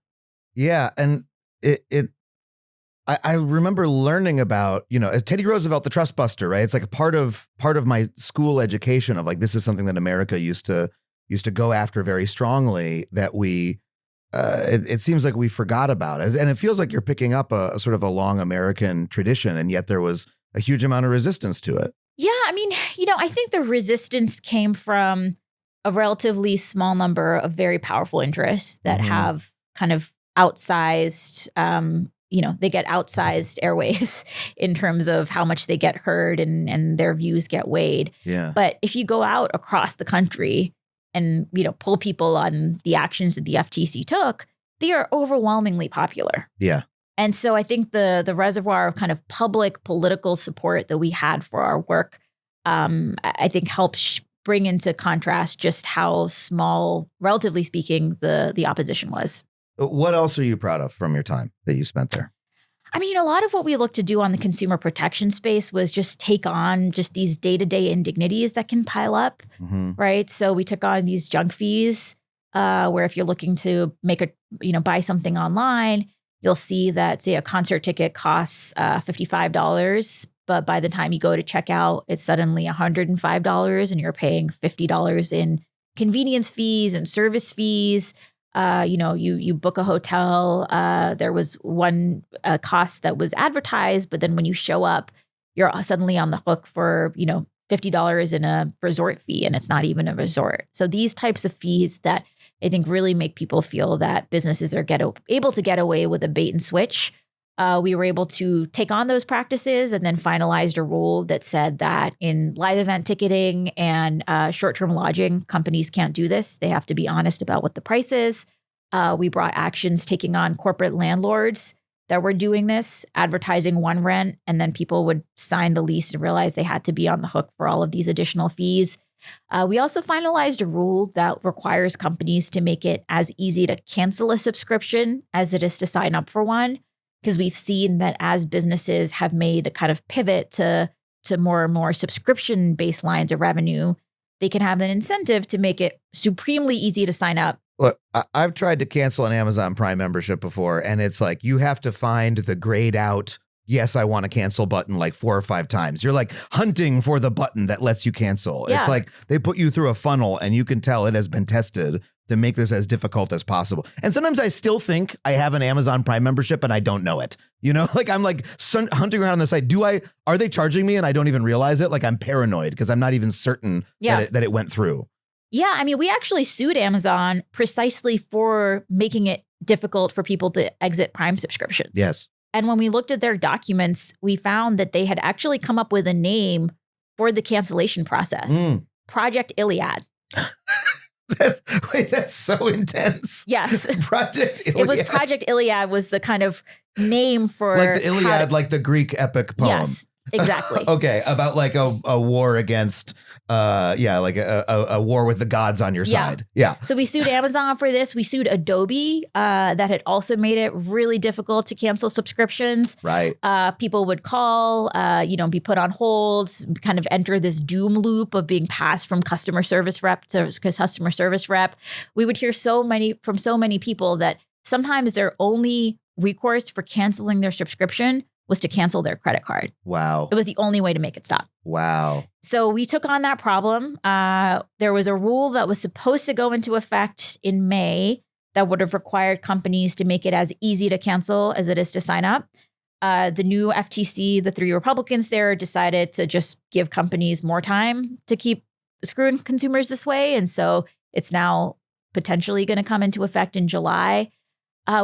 Speaker 3: Yeah. And I remember learning about, Teddy Roosevelt, the trust buster, right? It's like a part of my school education of like, this is something that America used to go after very strongly, that we, it seems like we forgot about it. And it feels like you're picking up a sort of a long American tradition, and yet there was a huge amount of resistance to it.
Speaker 2: Yeah. I mean, I think the resistance came from a relatively small number of very powerful interests that have kind of outsized, they get outsized airways in terms of how much they get heard and their views get weighed.
Speaker 3: Yeah.
Speaker 2: But if you go out across the country and, pull people on the actions that the FTC took, they are overwhelmingly popular.
Speaker 3: Yeah.
Speaker 2: And so I think the reservoir of kind of public political support that we had for our work, I think helped bring into contrast just how small, relatively speaking, the opposition was.
Speaker 3: What else are you proud of from your time that you spent there?
Speaker 2: I mean, a lot of what we looked to do on the consumer protection space was just take on just these day-to-day indignities that can pile up, right? So we took on these junk fees, where if you're looking to buy something online, you'll see that, say, a concert ticket costs $55, but by the time you go to check out, it's suddenly $105, and you're paying $50 in convenience fees and service fees. You book a hotel. There was one cost that was advertised, but then when you show up, you're suddenly on the hook for, $50 in a resort fee, and it's not even a resort. So these types of fees that I think really make people feel that businesses are able to get away with a bait and switch. We were able to take on those practices and then finalized a rule that said that in live event ticketing and short-term lodging, companies can't do this. They have to be honest about what the price is. We brought actions taking on corporate landlords that were doing this, advertising one rent, and then people would sign the lease and realize they had to be on the hook for all of these additional fees. We also finalized a rule that requires companies to make it as easy to cancel a subscription as it is to sign up for one, because we've seen that as businesses have made a kind of pivot to more and more subscription-based lines of revenue, they can have an incentive to make it supremely easy to sign up.
Speaker 3: Look, I've tried to cancel an Amazon Prime membership before, and it's like you have to find the grayed out, yes, I want to cancel button like 4 or 5 times. You're like hunting for the button that lets you cancel.
Speaker 2: Yeah.
Speaker 3: It's like they put you through a funnel, and you can tell it has been tested to make this as difficult as possible. And sometimes I still think I have an Amazon Prime membership and I don't know it. Like I'm like hunting around on the site. Are they charging me and I don't even realize it? Like I'm paranoid because I'm not even certain that it went through.
Speaker 2: Yeah, I mean, we actually sued Amazon precisely for making it difficult for people to exit Prime subscriptions.
Speaker 3: Yes.
Speaker 2: And when we looked at their documents, we found that they had actually come up with a name for the cancellation process. Project Iliad.
Speaker 3: That's so intense.
Speaker 2: Yes.
Speaker 3: Project Iliad.
Speaker 2: It was Project Iliad was the kind of name for
Speaker 3: like the Iliad, like the Greek epic poem.
Speaker 2: Yes, exactly.
Speaker 3: Okay, about like a war against, like a war with the gods on your side. Yeah.
Speaker 2: So we sued Amazon for this. We sued Adobe that had also made it really difficult to cancel subscriptions.
Speaker 3: Right.
Speaker 2: People would call, be put on hold, kind of enter this doom loop of being passed from customer service rep to customer service rep. We would hear from so many people that sometimes their only recourse for canceling their subscription was to cancel their credit card.
Speaker 3: Wow.
Speaker 2: It was the only way to make it stop.
Speaker 3: Wow.
Speaker 2: So we took on that problem. There was a rule that was supposed to go into effect in May that would have required companies to make it as easy to cancel as it is to sign up. The new FTC, the 3 Republicans there, decided to just give companies more time to keep screwing consumers this way. And so it's now potentially going to come into effect in July.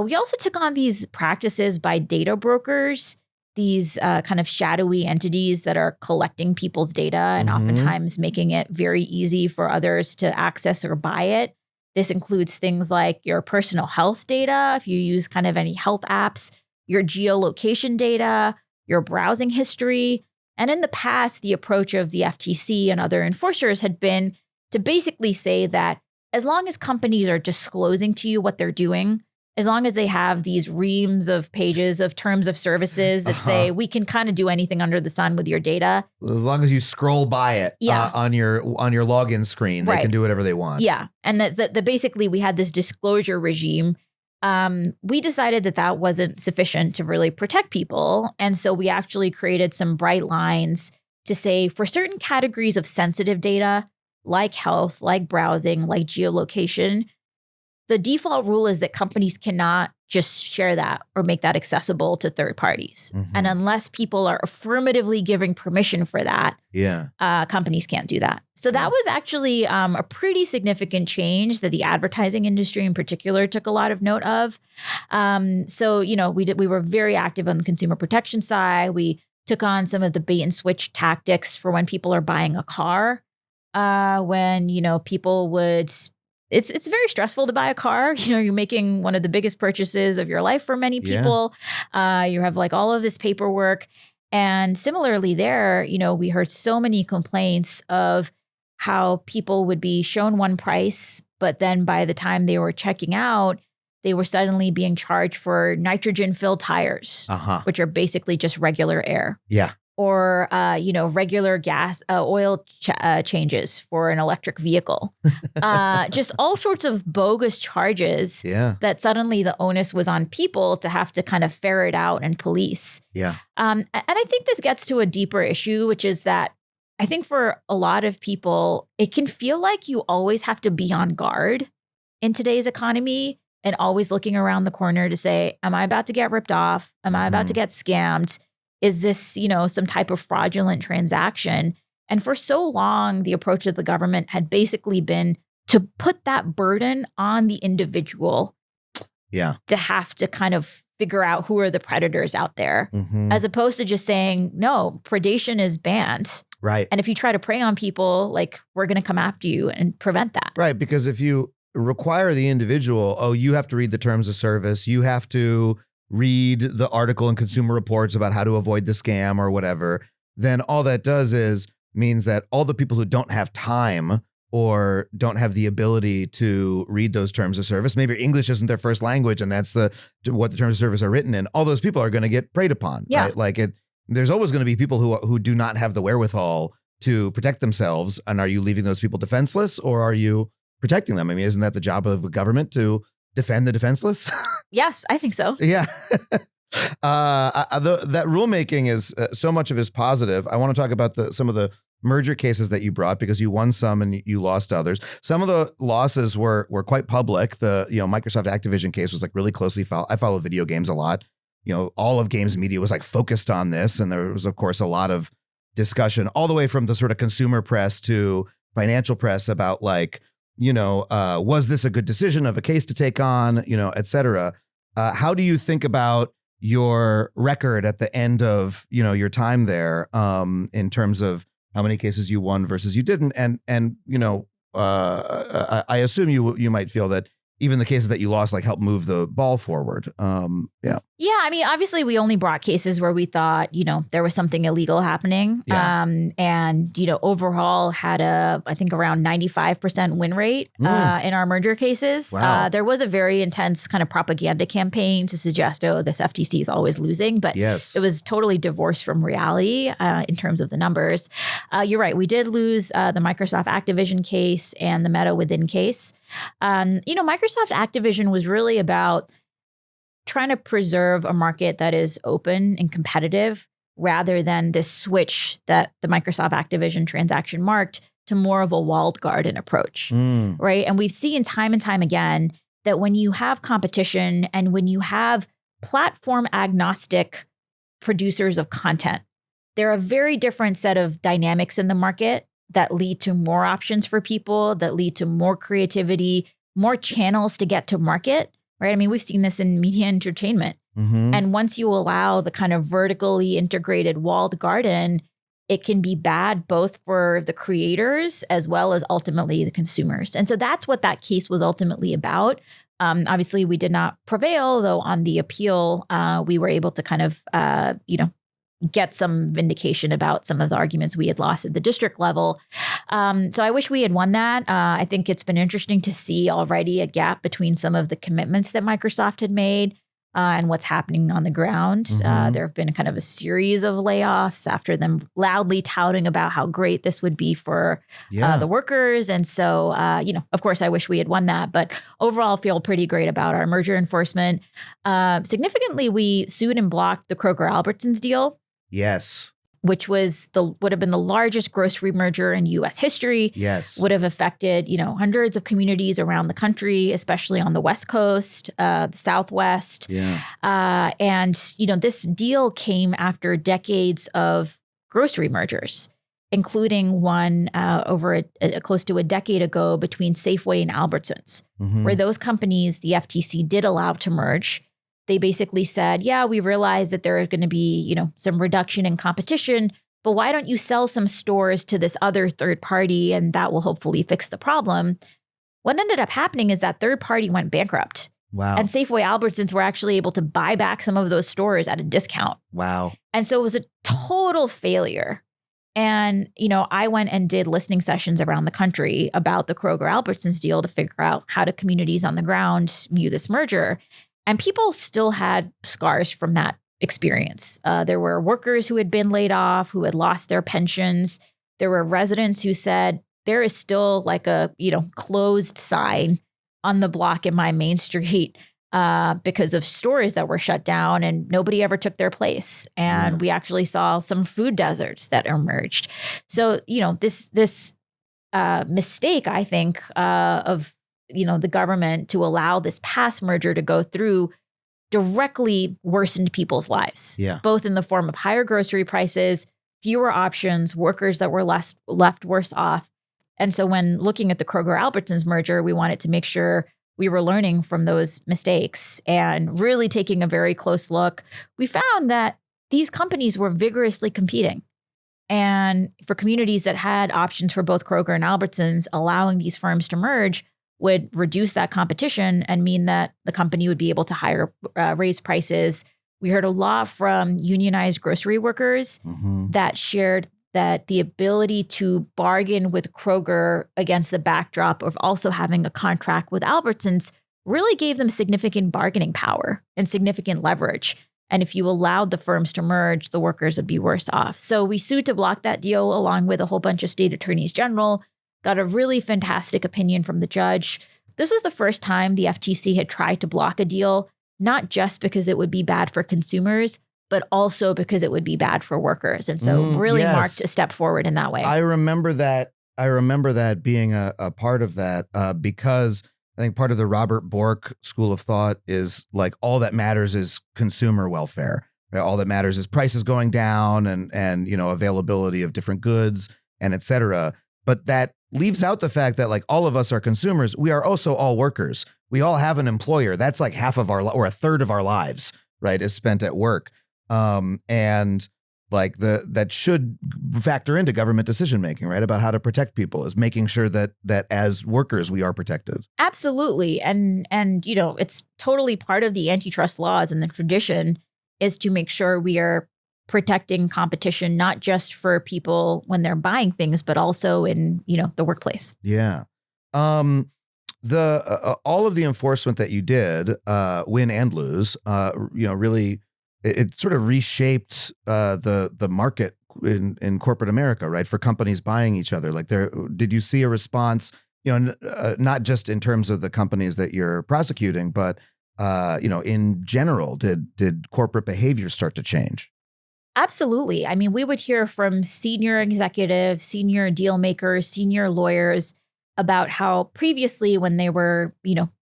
Speaker 2: We also took on these practices by data brokers, these kind of shadowy entities that are collecting people's data and oftentimes making it very easy for others to access or buy it. This includes things like your personal health data, if you use kind of any health apps, your geolocation data, your browsing history. And in the past, the approach of the FTC and other enforcers had been to basically say that as long as companies are disclosing to you what they're doing, as long as they have these reams of pages of terms of services that say we can kind of do anything under the sun with your data.
Speaker 3: As long as you scroll by it on your login screen, they can do whatever they want.
Speaker 2: Yeah. And that basically we had this disclosure regime. We decided that wasn't sufficient to really protect people. And so we actually created some bright lines to say for certain categories of sensitive data, like health, like browsing, like geolocation, the default rule is that companies cannot just share that or make that accessible to third parties. And unless people are affirmatively giving permission for that, companies can't do that. So that was actually a pretty significant change that the advertising industry in particular took a lot of note of. We were very active on the consumer protection side. We took on some of the bait and switch tactics for when people are buying a car, when, people would... It's very stressful to buy a car. You're making one of the biggest purchases of your life for many people. You have like all of this paperwork. And similarly there, we heard so many complaints of how people would be shown one price, but then by the time they were checking out, they were suddenly being charged for nitrogen-filled tires, which are basically just regular air.
Speaker 3: Yeah.
Speaker 2: Or, regular gas, oil changes for an electric vehicle. Just all sorts of bogus charges that suddenly the onus was on people to have to kind of ferret out and police.
Speaker 3: Yeah.
Speaker 2: And I think this gets to a deeper issue, which is that I think for a lot of people, it can feel like you always have to be on guard in today's economy and always looking around the corner to say, am I about to get ripped off? Am I about to get scammed? Is this, some type of fraudulent transaction? And for so long, the approach of the government had basically been to put that burden on the individual.
Speaker 3: Yeah.
Speaker 2: To have to kind of figure out who are the predators out there, as opposed to just saying, no, predation is banned.
Speaker 3: Right.
Speaker 2: And if you try to prey on people, like, we're going to come after you and prevent that.
Speaker 3: Right. Because if you require the individual, you have to read the terms of service, you have to read the article in Consumer Reports about how to avoid the scam or whatever, then all that means that all the people who don't have time or don't have the ability to read those terms of service, maybe English isn't their first language and that's what the terms of service are written in, all those people are going to get preyed upon.
Speaker 2: Yeah.
Speaker 3: Right? Like there's always going to be people who do not have the wherewithal to protect themselves. And are you leaving those people defenseless or are you protecting them? I mean, isn't that the job of a government to defend the defenseless?
Speaker 2: Yes, I think so.
Speaker 3: Yeah. That rulemaking is so much of it is positive. I want to talk about some of the merger cases that you brought because you won some and you lost others. Some of the losses were quite public. The Microsoft Activision case was like really closely followed. I follow video games a lot. All of games media was like focused on this, and there was of course a lot of discussion all the way from the sort of consumer press to financial press about like, was this a good decision of a case to take on, et cetera. How do you think about your record at the end of, your time there, in terms of how many cases you won versus you didn't. And I assume you might feel that even the cases that you lost helped move the ball forward.
Speaker 2: Yeah, I mean, obviously, we only brought cases where we thought, there was something illegal happening.
Speaker 3: Yeah.
Speaker 2: And overall had I think around 95% win rate in our merger cases.
Speaker 3: Wow.
Speaker 2: There was a very intense kind of propaganda campaign to suggest, this FTC is always losing. But
Speaker 3: Yes.
Speaker 2: it was totally divorced from reality in terms of the numbers. You're right. We did lose the Microsoft Activision case and the Meta Within case. Microsoft Activision was really about trying to preserve a market that is open and competitive rather than this switch that the Microsoft Activision transaction marked to more of a walled garden approach, right? And we've seen time and time again that when you have competition and when you have platform agnostic producers of content, there are a very different set of dynamics in the market that lead to more options for people, that lead to more creativity, more channels to get to market. Right. I mean, we've seen this in media entertainment.
Speaker 3: Mm-hmm.
Speaker 2: And once you allow the kind of vertically integrated walled garden, it can be bad both for the creators as well as ultimately the consumers. And so that's what that case was ultimately about. Obviously, we did not prevail, though on the appeal, we were able to kind of, get some vindication about some of the arguments we had lost at the district level. So I wish we had won that. I think it's been interesting to see already a gap between some of the commitments that Microsoft had made and what's happening on the ground.
Speaker 3: Mm-hmm.
Speaker 2: There have been kind of a series of layoffs after them loudly touting about how great this would be for the workers. And so, of course, I wish we had won that. But overall, feel pretty great about our merger enforcement. Significantly, we sued and blocked the Kroger-Albertsons deal.
Speaker 3: Yes.
Speaker 2: Which would have been the largest grocery merger in U.S. history.
Speaker 3: Yes.
Speaker 2: Would have affected, hundreds of communities around the country, especially on the West Coast, the Southwest.
Speaker 3: Yeah.
Speaker 2: And this deal came after decades of grocery mergers, including one over close to a decade ago between Safeway and Albertsons, where those companies the FTC did allow to merge. They basically said, yeah, we realize that there are going to be, some reduction in competition, but why don't you sell some stores to this other third party and that will hopefully fix the problem? What ended up happening is that third party went bankrupt.
Speaker 3: Wow.
Speaker 2: And Safeway Albertsons were actually able to buy back some of those stores at a discount.
Speaker 3: Wow.
Speaker 2: And so it was a total failure. And, I went and did listening sessions around the country about the Kroger-Albertsons deal to figure out how do communities on the ground view this merger. And people still had scars from that experience. There were workers who had been laid off, who had lost their pensions. There were residents who said, there is still like a, closed sign on the block in my main street because of stores that were shut down and nobody ever took their place. And we actually saw some food deserts that emerged. So, this mistake, I think, of the government to allow this past merger to go through directly worsened people's lives, both in the form of higher grocery prices, fewer options, workers that were left worse off. And so when looking at the Kroger-Albertsons merger, we wanted to make sure we were learning from those mistakes and really taking a very close look. We found that these companies were vigorously competing. And for communities that had options for both Kroger and Albertsons, allowing these firms to merge would reduce that competition and mean that the company would be able to raise prices. We heard a lot from unionized grocery workers that shared that the ability to bargain with Kroger against the backdrop of also having a contract with Albertsons really gave them significant bargaining power and significant leverage. And if you allowed the firms to merge, the workers would be worse off. So we sued to block that deal along with a whole bunch of state attorneys general. Got a really fantastic opinion from the judge. This was the first time the FTC had tried to block a deal, not just because it would be bad for consumers, but also because it would be bad for workers. And so really marked a step forward in that way.
Speaker 3: I remember that being a part of that because I think part of the Robert Bork school of thought is like all that matters is consumer welfare. Right? All that matters is prices going down and availability of different goods and et cetera. But that leaves out the fact that like all of us are consumers. We are also all workers. We all have an employer. That's like half of our or a third of our lives. right, is spent at work. And like that should factor into government decision making, right? About how to protect people, is making sure that as workers we are protected.
Speaker 2: Absolutely. And it's totally part of the antitrust laws, and the tradition is to make sure we are protecting competition, not just for people when they're buying things, but also in, the workplace.
Speaker 3: Yeah. The all of the enforcement that you did, win and lose, really it sort of reshaped the market in corporate America, right? For companies buying each other. Like, did you see a response, not just in terms of the companies that you're prosecuting, but in general, did corporate behavior start to change?
Speaker 2: Absolutely. I mean, we would hear from senior executives, senior deal makers, senior lawyers about how previously, when they were,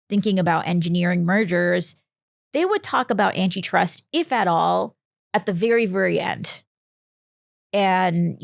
Speaker 2: thinking about engineering mergers, they would talk about antitrust, if at all, at the very, very end. And,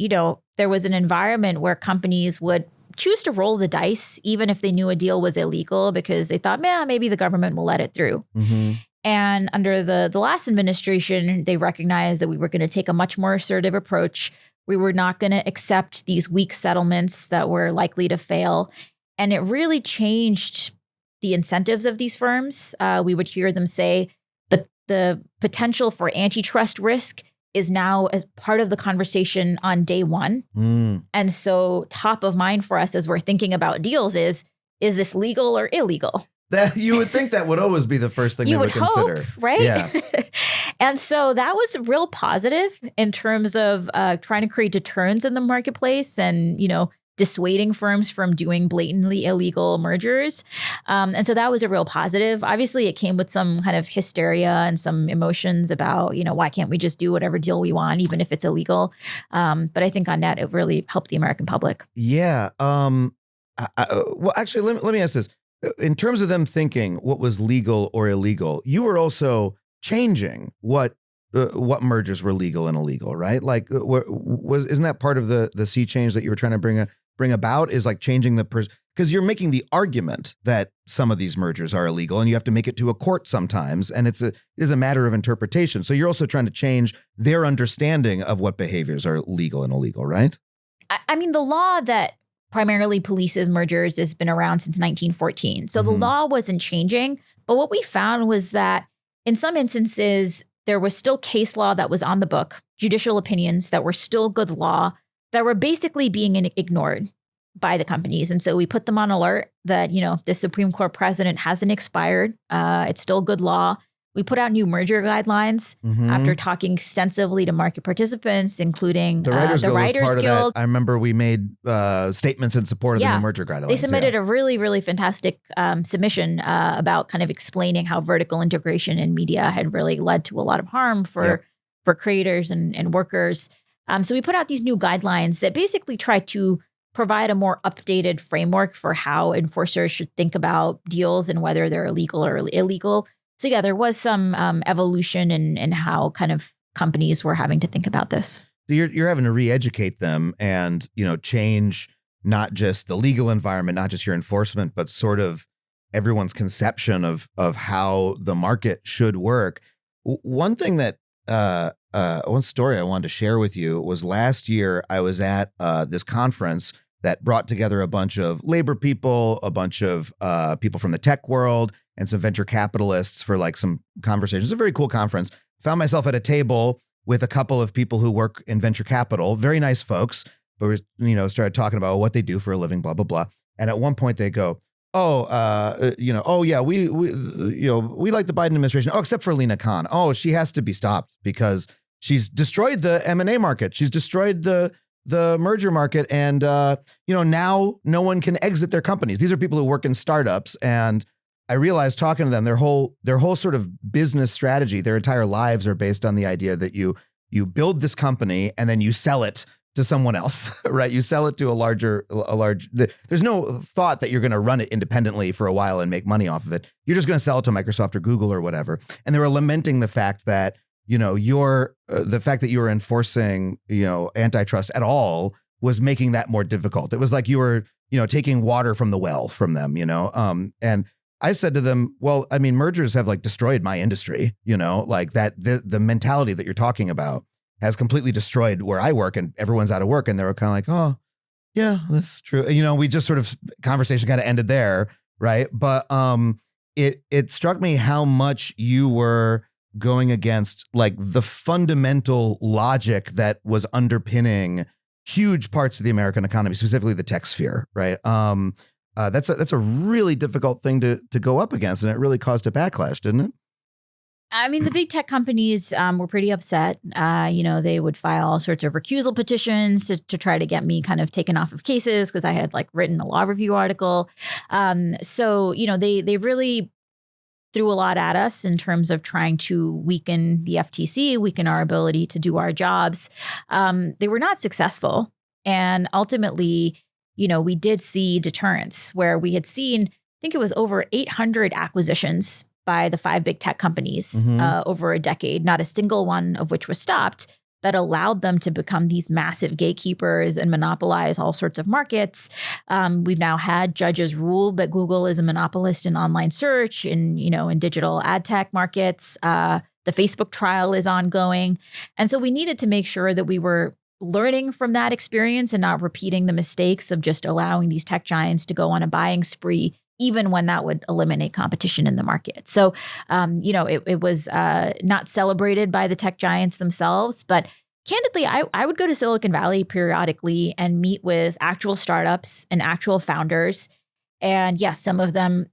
Speaker 2: there was an environment where companies would choose to roll the dice, even if they knew a deal was illegal, because they thought, maybe the government will let it through. Mm-hmm. And under the last administration, they recognized that we were going to take a much more assertive approach. We were not going to accept these weak settlements that were likely to fail. And it really changed the incentives of these firms. We would hear them say the potential for antitrust risk is now as part of the conversation on day one. And so top of mind for us as we're thinking about deals is this legal or illegal?
Speaker 3: That you would think that would always be the first thing you would consider.
Speaker 2: Hope, right?
Speaker 3: Yeah.
Speaker 2: And so that was real positive in terms of trying to create deterrence in the marketplace and, dissuading firms from doing blatantly illegal mergers. And so that was a real positive. Obviously, it came with some kind of hysteria and some emotions about, why can't we just do whatever deal we want, even if it's illegal? But I think on net, it really helped the American public.
Speaker 3: Yeah. Well, actually, let me ask this. In terms of them thinking what was legal or illegal, you were also changing what mergers were legal and illegal, right? Like, isn't that part of the sea change that you were trying to bring about? Is like changing because you're making the argument that some of these mergers are illegal, and you have to make it to a court sometimes, and it is a matter of interpretation. So you're also trying to change their understanding of what behaviors are legal and illegal, right?
Speaker 2: I mean, the law that primarily polices mergers has been around since 1914. So the law wasn't changing. But what we found was that in some instances, there was still case law that was on the book, judicial opinions that were still good law that were basically being ignored by the companies. And so we put them on alert that, the Supreme Court precedent hasn't expired. It's still good law. We put out new merger guidelines after talking extensively to market participants, including
Speaker 3: the Writers
Speaker 2: Guild.
Speaker 3: That. I remember we made statements in support of the new merger guidelines.
Speaker 2: They submitted a really, really fantastic submission about kind of explaining how vertical integration in media had really led to a lot of harm for creators and workers. So we put out these new guidelines that basically try to provide a more updated framework for how enforcers should think about deals and whether they're illegal or illegal. So yeah, there was some evolution in how kind of companies were having to think about this.
Speaker 3: So you're having to re-educate them and, change not just the legal environment, not just your enforcement, but sort of everyone's conception of how the market should work. One thing that one story I wanted to share with you was last year I was at this conference that brought together a bunch of labor people, a bunch of people from the tech world, and some venture capitalists for like some conversations. It's a very cool conference. Found myself at a table with a couple of people who work in venture capital, very nice folks, but we, started talking about what they do for a living, blah, blah, blah. And at one point they go, we like the Biden administration. Oh, except for Lina Khan. Oh, she has to be stopped because she's destroyed the M&A market. She's destroyed the merger market. And, now no one can exit their companies. These are people who work in startups. And I realized talking to them, their whole sort of business strategy, their entire lives are based on the idea that you build this company and then you sell it to someone else, right? You sell it to a large, there's no thought that you're going to run it independently for a while and make money off of it. You're just going to sell it to Microsoft or Google or whatever. And they were lamenting the fact that, the fact that you were enforcing, antitrust at all was making that more difficult. It was like you were, taking water from the well from them, and I said to them, well, I mean, mergers have like destroyed my industry, like that the mentality that you're talking about has completely destroyed where I work and everyone's out of work. And they were kind of like, oh, yeah, that's true. We just sort of conversation kind of ended there. Right. But it struck me how much you were going against like the fundamental logic that was underpinning huge parts of the American economy, specifically the tech sphere. Right. That's a really difficult thing to go up against. And it really caused a backlash, didn't it?
Speaker 2: I mean, the big tech companies were pretty upset. They would file all sorts of recusal petitions to try to get me kind of taken off of cases because I had like written a law review article. They really threw a lot at us in terms of trying to weaken the FTC, weaken our ability to do our jobs. They were not successful. And ultimately, we did see deterrence where we had seen, I think it was over 800 acquisitions by the 5 big tech companies over a decade, not a single one of which was stopped, that allowed them to become these massive gatekeepers and monopolize all sorts of markets. We've now had judges rule that Google is a monopolist in online search and, in digital ad tech markets. The Facebook trial is ongoing. And so we needed to make sure that we were learning from that experience and not repeating the mistakes of just allowing these tech giants to go on a buying spree, even when that would eliminate competition in the market. So, it was not celebrated by the tech giants themselves. But candidly, I would go to Silicon Valley periodically and meet with actual startups and actual founders. And yes, some of them,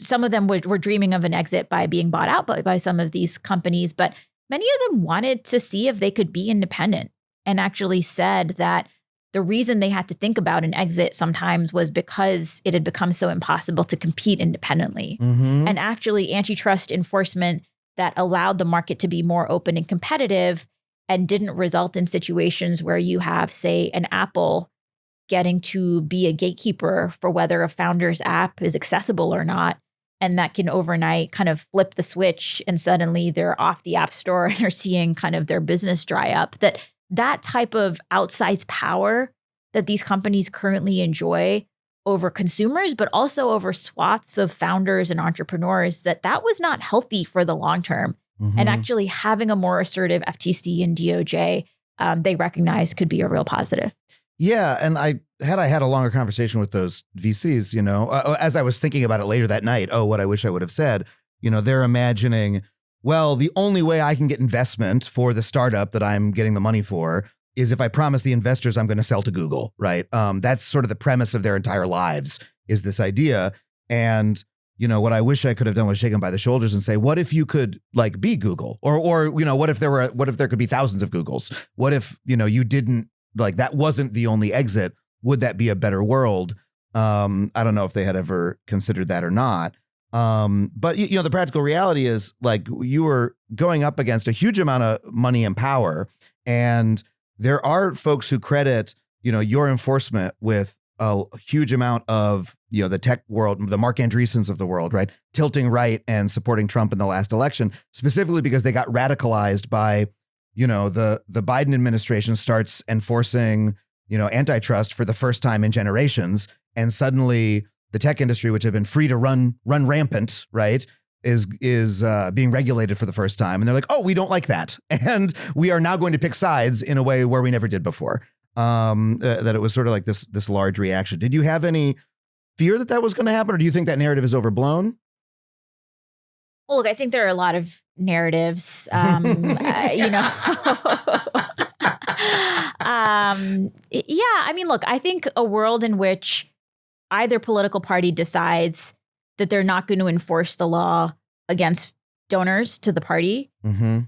Speaker 2: some of them were dreaming of an exit by being bought out by some of these companies. But many of them wanted to see if they could be independent and actually said that the reason they had to think about an exit sometimes was because it had become so impossible to compete independently. And actually antitrust enforcement that allowed the market to be more open and competitive and didn't result in situations where you have, say, an Apple getting to be a gatekeeper for whether a founder's app is accessible or not. And that can overnight kind of flip the switch and suddenly they're off the App Store and are seeing kind of their business dry up. That type of outsized power that these companies currently enjoy over consumers, but also over swaths of founders and entrepreneurs, that was not healthy for the long term. And actually having a more assertive FTC and DOJ, they recognize could be a real positive.
Speaker 3: Yeah. And I had a longer conversation with those VCs, as I was thinking about it later that night, what I wish I would have said, they're imagining, well, the only way I can get investment for the startup that I'm getting the money for is if I promise the investors I'm going to sell to Google, right? That's sort of the premise of their entire lives, is this idea. And, what I wish I could have done was shake them by the shoulders and say, what if you could like be Google? Or what if there could be thousands of Googles? What if, you didn't, like, that wasn't the only exit? Would that be a better world? I don't know if they had ever considered that or not. But the practical reality is, like, you were going up against a huge amount of money and power, and there are folks who credit, your enforcement with a huge amount of, the tech world, the Mark Andreessens of the world, right, tilting right and supporting Trump in the last election, specifically because they got radicalized by, the Biden administration starts enforcing, antitrust for the first time in generations, and suddenly the tech industry, which had been free to run rampant, right, is being regulated for the first time. And they're like, oh, we don't like that. And we are now going to pick sides in a way where we never did before. That it was sort of like this large reaction. Did you have any fear that was going to happen? Or do you think that narrative is overblown?
Speaker 2: Well, look, I think there are a lot of narratives, Yeah, I mean, look, I think a world in which either political party decides that they're not going to enforce the law against donors to the party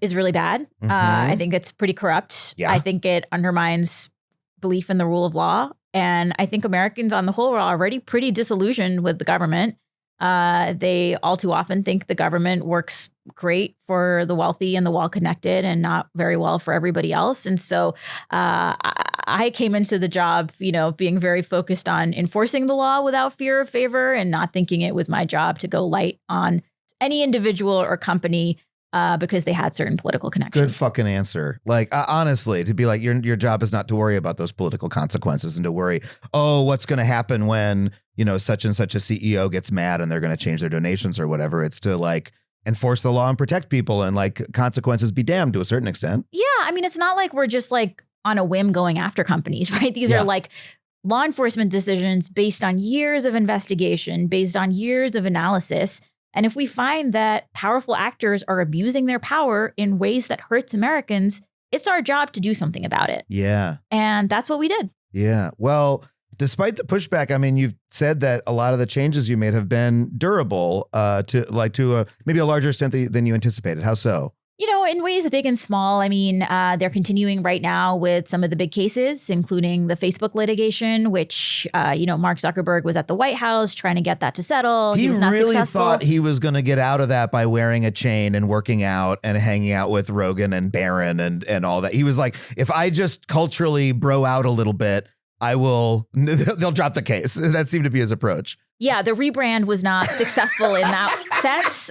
Speaker 2: is really bad. I think it's pretty corrupt.
Speaker 3: Yeah.
Speaker 2: I think it undermines belief in the rule of law. And I think Americans on the whole are already pretty disillusioned with the government. They all too often think the government works great for the wealthy and the well-connected and not very well for everybody else. And so I came into the job, being very focused on enforcing the law without fear or favor and not thinking it was my job to go light on any individual or company because they had certain political connections.
Speaker 3: Good fucking answer. Like, honestly, to be like, your job is not to worry about those political consequences and to worry, oh, what's going to happen when, such and such a CEO gets mad and they're going to change their donations or whatever. It's to like enforce the law and protect people and like consequences be damned to a certain extent.
Speaker 2: Yeah. I mean, it's not like we're just like on a whim going after companies, right? These are like law enforcement decisions based on years of investigation, based on years of analysis. And if we find that powerful actors are abusing their power in ways that hurts Americans, it's our job to do something about it.
Speaker 3: Yeah.
Speaker 2: And that's what we did.
Speaker 3: Yeah. Well, despite the pushback, I mean, you've said that a lot of the changes you made have been durable to maybe a larger extent than you anticipated. How so?
Speaker 2: In ways big and small. I mean, they're continuing right now with some of the big cases, including the Facebook litigation, which, Mark Zuckerberg was at the White House trying to get that to settle.
Speaker 3: He
Speaker 2: was not
Speaker 3: really
Speaker 2: successful.
Speaker 3: thought he was going to get out of that by wearing a chain and working out and hanging out with Rogan and Barron and all that. He was like, if I just culturally bro out a little bit, they'll drop the case. That seemed to be his approach.
Speaker 2: Yeah, the rebrand was not successful in that sense.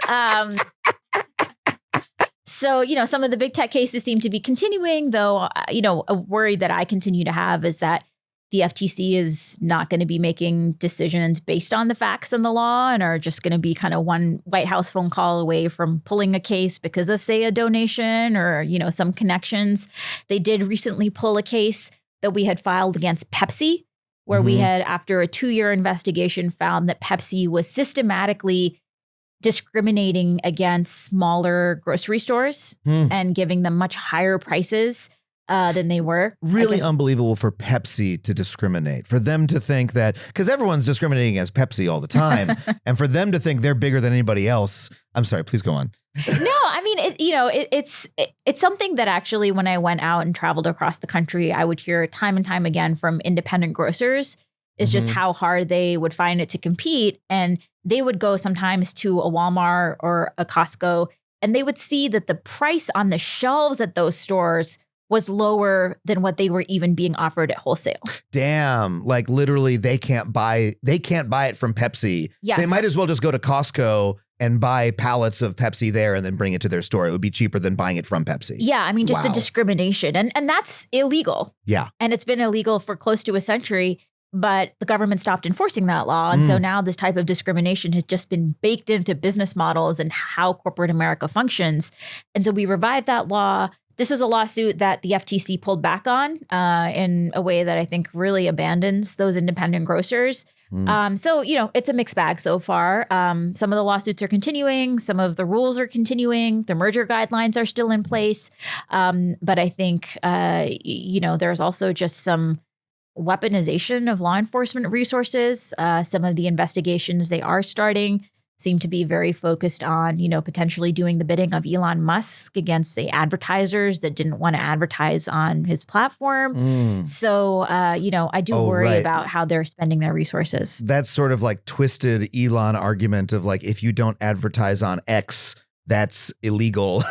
Speaker 2: So, some of the big tech cases seem to be continuing, though, a worry that I continue to have is that the FTC is not going to be making decisions based on the facts and the law and are just going to be kind of one White House phone call away from pulling a case because of, say, a donation or, some connections. They did recently pull a case that we had filed against Pepsi, where we had, after a 2-year investigation, found that Pepsi was systematically discriminating against smaller grocery stores and giving them much higher prices than they were.
Speaker 3: Really unbelievable for Pepsi to discriminate, for them to think that, because everyone's discriminating against Pepsi all the time, and for them to think they're bigger than anybody else. I'm sorry, please go on.
Speaker 2: No, I mean, it's something that actually, when I went out and traveled across the country, I would hear time and time again from independent grocers, is just how hard they would find it to compete. And they would go sometimes to a Walmart or a Costco, and they would see that the price on the shelves at those stores was lower than what they were even being offered at wholesale.
Speaker 3: Damn, like literally they can't buy it from Pepsi.
Speaker 2: Yes.
Speaker 3: They might as well just go to Costco and buy pallets of Pepsi there and then bring it to their store. It would be cheaper than buying it from Pepsi.
Speaker 2: Yeah, I mean, just the discrimination. And that's illegal.
Speaker 3: Yeah.
Speaker 2: And it's been illegal for close to a century. But the government stopped enforcing that law. And so now this type of discrimination has just been baked into business models and how corporate America functions. And so we revived that law. This is a lawsuit that the FTC pulled back on in a way that I think really abandons those independent grocers. So, it's a mixed bag so far. Some of the lawsuits are continuing. Some of the rules are continuing. The merger guidelines are still in place. But I think, there's also just some weaponization of law enforcement resources. Some of the investigations they are starting seem to be very focused on, potentially doing the bidding of Elon Musk against, say, advertisers that didn't want to advertise on his platform. So, I do worry about how they're spending their resources.
Speaker 3: That's sort of like twisted Elon argument of like, if you don't advertise on X, that's illegal.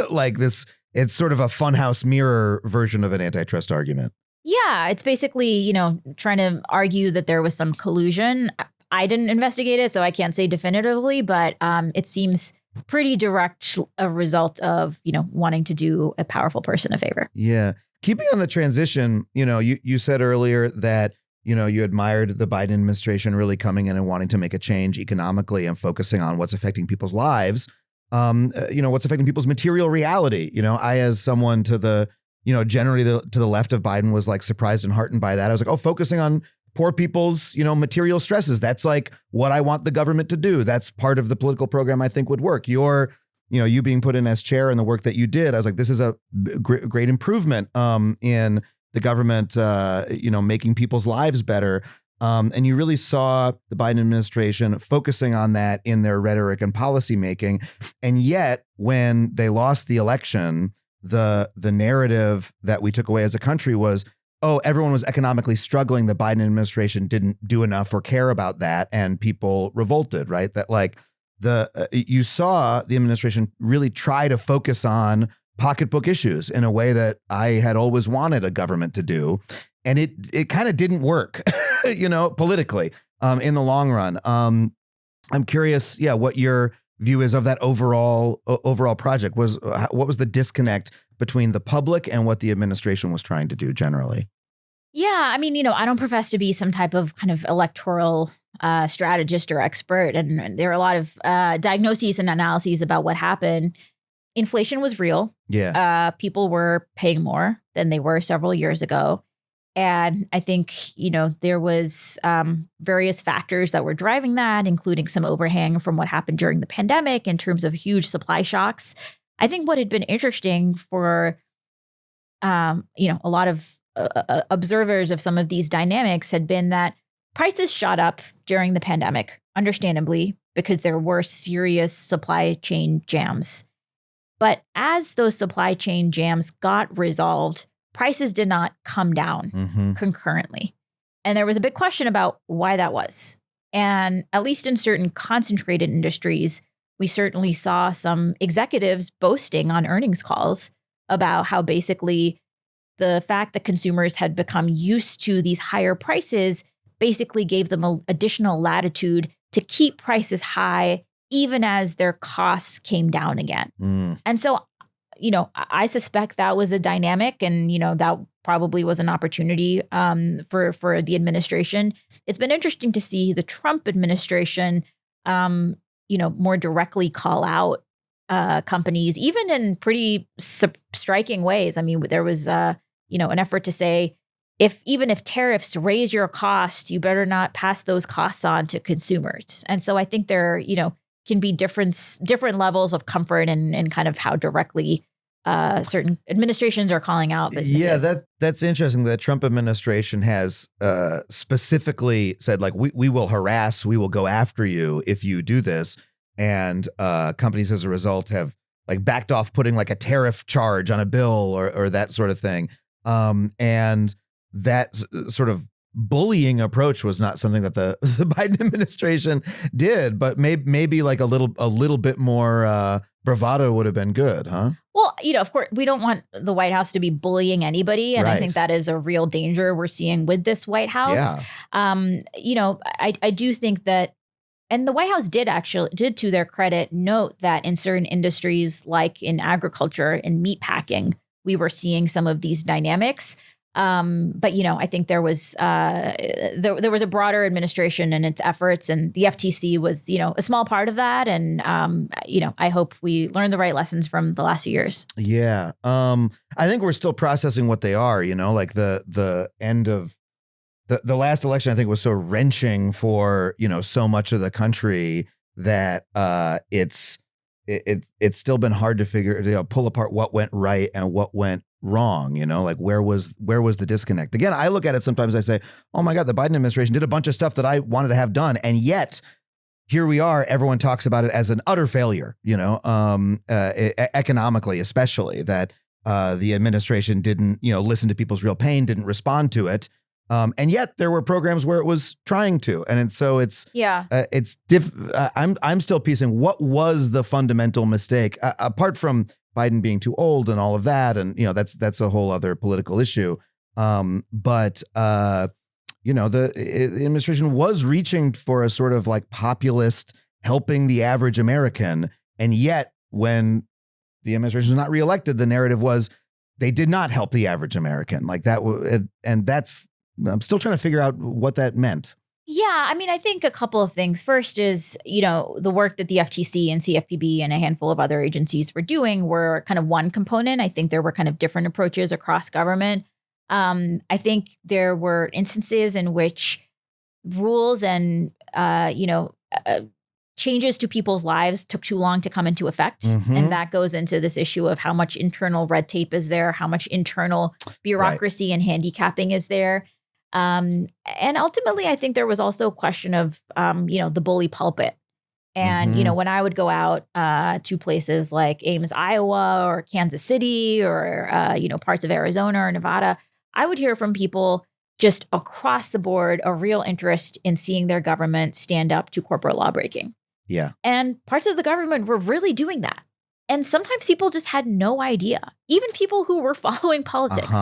Speaker 3: Like this, it's sort of a funhouse mirror version of an antitrust argument.
Speaker 2: Yeah, it's basically, trying to argue that there was some collusion. I didn't investigate it, so I can't say definitively, but it seems pretty direct a result of, wanting to do a powerful person a favor.
Speaker 3: Yeah. Keeping on the transition, you said earlier that, you admired the Biden administration really coming in and wanting to make a change economically and focusing on what's affecting people's lives, what's affecting people's material reality. I, as someone to the generally to the left of Biden, was like surprised and heartened by that. I was like, focusing on poor people's, material stresses. That's like what I want the government to do. That's part of the political program I think would work. You being put in as chair and the work that you did, I was like, this is a great improvement in the government, making people's lives better. And you really saw the Biden administration focusing on that in their rhetoric and policy making. And yet, when they lost the election, the narrative that we took away as a country was, everyone was economically struggling. The Biden administration didn't do enough or care about that. And people revolted, right? That like you saw the administration really try to focus on pocketbook issues in a way that I had always wanted a government to do. And it kind of didn't work, politically in the long run. I'm curious, what your view is of that overall project? What was the disconnect between the public and what the administration was trying to do generally?
Speaker 2: Yeah, I mean, I don't profess to be some type of kind of electoral strategist or expert, and there are a lot of diagnoses and analyses about what happened. Inflation was real.
Speaker 3: Yeah.
Speaker 2: People were paying more than they were several years ago. And I think, there was various factors that were driving that, including some overhang from what happened during the pandemic in terms of huge supply shocks. I think what had been interesting for, a lot of observers of some of these dynamics had been that prices shot up during the pandemic, understandably, because there were serious supply chain jams. But as those supply chain jams got resolved, prices did not come down concurrently. And there was a big question about why that was. And at least in certain concentrated industries, we certainly saw some executives boasting on earnings calls about how basically the fact that consumers had become used to these higher prices basically gave them additional latitude to keep prices high even as their costs came down again. And so, I suspect that was a dynamic, and, that probably was an opportunity for the administration. It's been interesting to see the Trump administration, more directly call out companies, even in pretty striking ways. I mean, there was, an effort to say, even if tariffs raise your cost, you better not pass those costs on to consumers. And so I think there, can be different levels of comfort and kind of how directly certain administrations are calling out businesses.
Speaker 3: Yeah, that's interesting. The Trump administration has specifically said, like, we will harass, we will go after you if you do this. And companies as a result have like backed off putting like a tariff charge on a bill or that sort of thing. And that sort of bullying approach was not something that the Biden administration did, but maybe like a little bit more bravado would have been good, huh?
Speaker 2: Well, of course, we don't want the White House to be bullying anybody. And
Speaker 3: Right.
Speaker 2: I think that is a real danger we're seeing with this White House.
Speaker 3: Yeah.
Speaker 2: I do think that, and the White House did to their credit, note that in certain industries, like in agriculture and meat packing, we were seeing some of these dynamics. But I think there was a broader administration and its efforts, and the FTC was, a small part of that. And, I hope we learned the right lessons from the last few years.
Speaker 3: Yeah. I think we're still processing what they are, like the end of the last election, I think, was so wrenching for, so much of the country that it's still been hard to pull apart what went right and what went wrong, like where was the disconnect? Again, I look at it sometimes, I say, oh my God, the Biden administration did a bunch of stuff that I wanted to have done. And yet here we are, everyone talks about it as an utter failure, economically, especially that the administration didn't, listen to people's real pain, didn't respond to it. And yet there were programs where it was trying to. And so I'm still piecing what was the fundamental mistake, apart from Biden being too old and all of that. And, that's a whole other political issue. But the administration was reaching for a sort of like populist helping the average American. And yet when the administration was not reelected, the narrative was they did not help the average American like that. And I'm still trying to figure out what that meant.
Speaker 2: Yeah, I mean, I think a couple of things. First is, the work that the FTC and CFPB and a handful of other agencies were doing were kind of one component. I think there were kind of different approaches across government. I think there were instances in which rules and, changes to people's lives took too long to come into effect. And that goes into this issue of how much internal red tape is there, how much internal bureaucracy and handicapping is there. And ultimately, I think there was also a question of, the bully pulpit. And, when I would go out to places like Ames, Iowa, or Kansas City, or, parts of Arizona or Nevada, I would hear from people just across the board a real interest in seeing their government stand up to corporate lawbreaking.
Speaker 3: Yeah.
Speaker 2: And parts of the government were really doing that. And sometimes people just had no idea, even people who were following politics.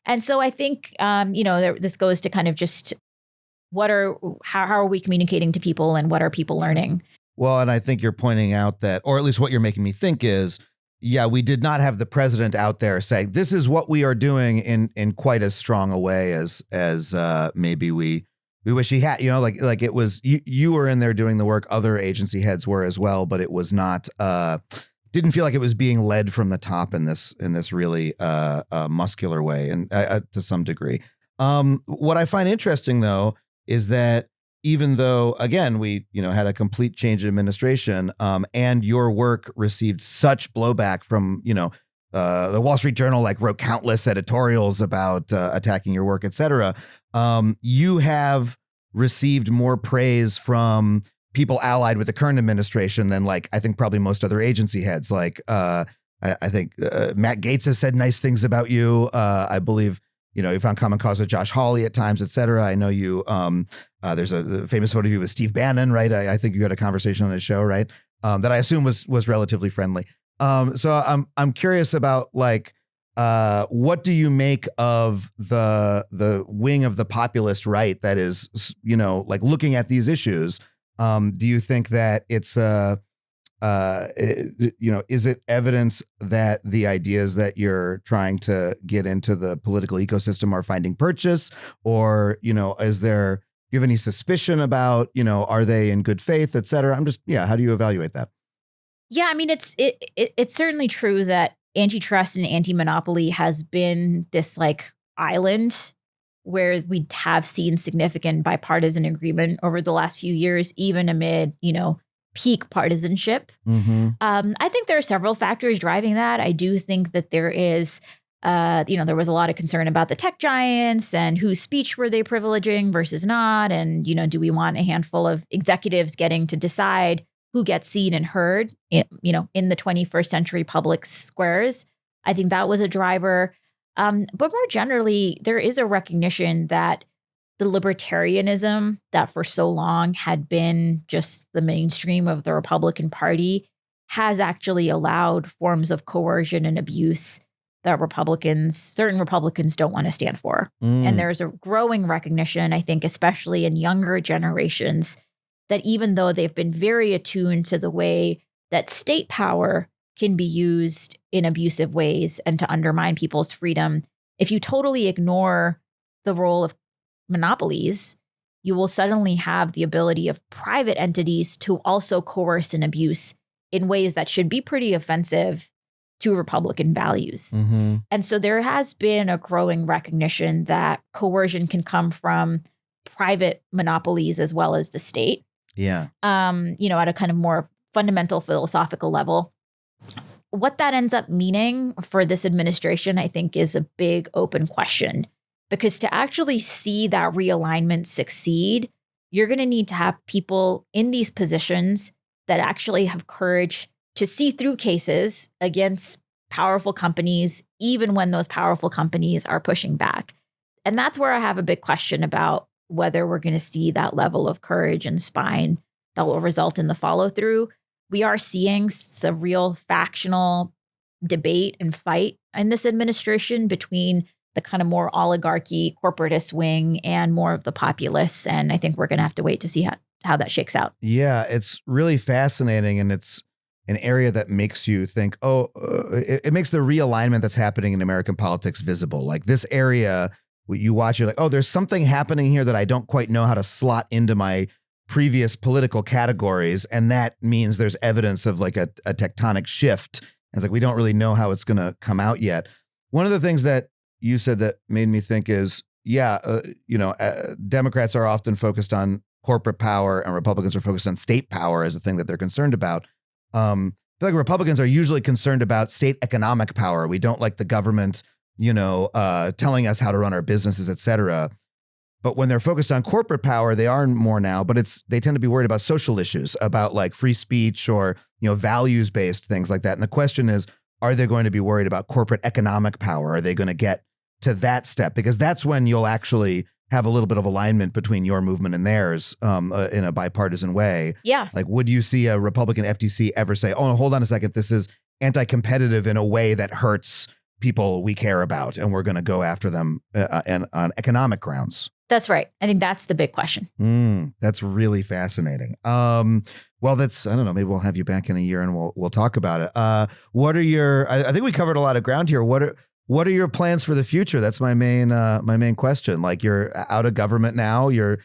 Speaker 2: And so I think, this goes to kind of just how are we communicating to people and what are people learning?
Speaker 3: Well, and I think you're pointing out that, or at least what you're making me think is, yeah, we did not have the president out there saying this is what we are doing in quite as strong a way as maybe we wish he had. Like it was you were in there doing the work. Other agency heads were as well, but it was not. Didn't feel like it was being led from the top in this really muscular way, and to some degree. What I find interesting though is that even though, again, we had a complete change in administration, and your work received such blowback from the Wall Street Journal wrote countless editorials about attacking your work, et cetera. You have received more praise from people allied with the current administration than I think probably most other agency heads. I think Matt Gaetz has said nice things about you. I believe you found common cause with Josh Hawley at times, et cetera. I know you. There's a famous photo of you with Steve Bannon, right? I think you had a conversation on his show, right? That I assume was relatively friendly. So I'm curious about what do you make of the wing of the populist right that is looking at these issues? Do you think that it's is it evidence that the ideas that you're trying to get into the political ecosystem are finding purchase, or is there? Do you have any suspicion about are they in good faith, et cetera? How do you evaluate that?
Speaker 2: Yeah, I mean it's certainly true that antitrust and anti-monopoly has been this island where we have seen significant bipartisan agreement over the last few years, even amid peak partisanship.
Speaker 3: Mm-hmm.
Speaker 2: I think there are several factors driving that. I do think that there is, there was a lot of concern about the tech giants and whose speech were they privileging versus not. And, do we want a handful of executives getting to decide who gets seen and heard, in the 21st century public squares? I think that was a driver. But more generally, there is a recognition that the libertarianism that for so long had been just the mainstream of the Republican Party has actually allowed forms of coercion and abuse that certain Republicans don't want to stand for. And there's a growing recognition, I think, especially in younger generations, that even though they've been very attuned to the way that state power can be used in abusive ways and to undermine people's freedom, if you totally ignore the role of monopolies, you will suddenly have the ability of private entities to also coerce and abuse in ways that should be pretty offensive to Republican values.
Speaker 3: Mm-hmm.
Speaker 2: And so there has been a growing recognition that coercion can come from private monopolies as well as the state.
Speaker 3: Yeah.
Speaker 2: At a kind of more fundamental philosophical level. What that ends up meaning for this administration, I think, is a big open question. Because to actually see that realignment succeed, you're going to need to have people in these positions that actually have courage to see through cases against powerful companies, even when those powerful companies are pushing back. And that's where I have a big question about whether we're going to see that level of courage and spine that will result in the follow through. We are seeing some real factional debate and fight in this administration between the kind of more oligarchy corporatist wing and more of the populists. And I think we're going to have to wait to see how that shakes out.
Speaker 3: Yeah, it's really fascinating. And it's an area that makes you think, it makes the realignment that's happening in American politics visible. Like this area, you watch, you're like, oh, there's something happening here that I don't quite know how to slot into my previous political categories. And that means there's evidence of a tectonic shift. And it's we don't really know how it's going to come out yet. One of the things that you said that made me think is, Democrats are often focused on corporate power and Republicans are focused on state power as a thing that they're concerned about. I feel like Republicans are usually concerned about state economic power. We don't like the government, telling us how to run our businesses, et cetera. But when they're focused on corporate power, they are more now, but they tend to be worried about social issues, about free speech or, values-based things like that. And the question is, are they going to be worried about corporate economic power? Are they going to get to that step? Because that's when you'll actually have a little bit of alignment between your movement and theirs in a bipartisan way.
Speaker 2: Yeah.
Speaker 3: Would you see a Republican FTC ever say, oh, no, hold on a second, this is anti-competitive in a way that hurts people we care about, and we're going to go after them and on economic grounds?
Speaker 2: That's right. I think that's the big question.
Speaker 3: That's really fascinating. Well, I don't know, maybe we'll have you back in a year and we'll talk about it. What are your, I think we covered a lot of ground here. What are your plans for the future? That's my main question. Like, you're out of government now. You're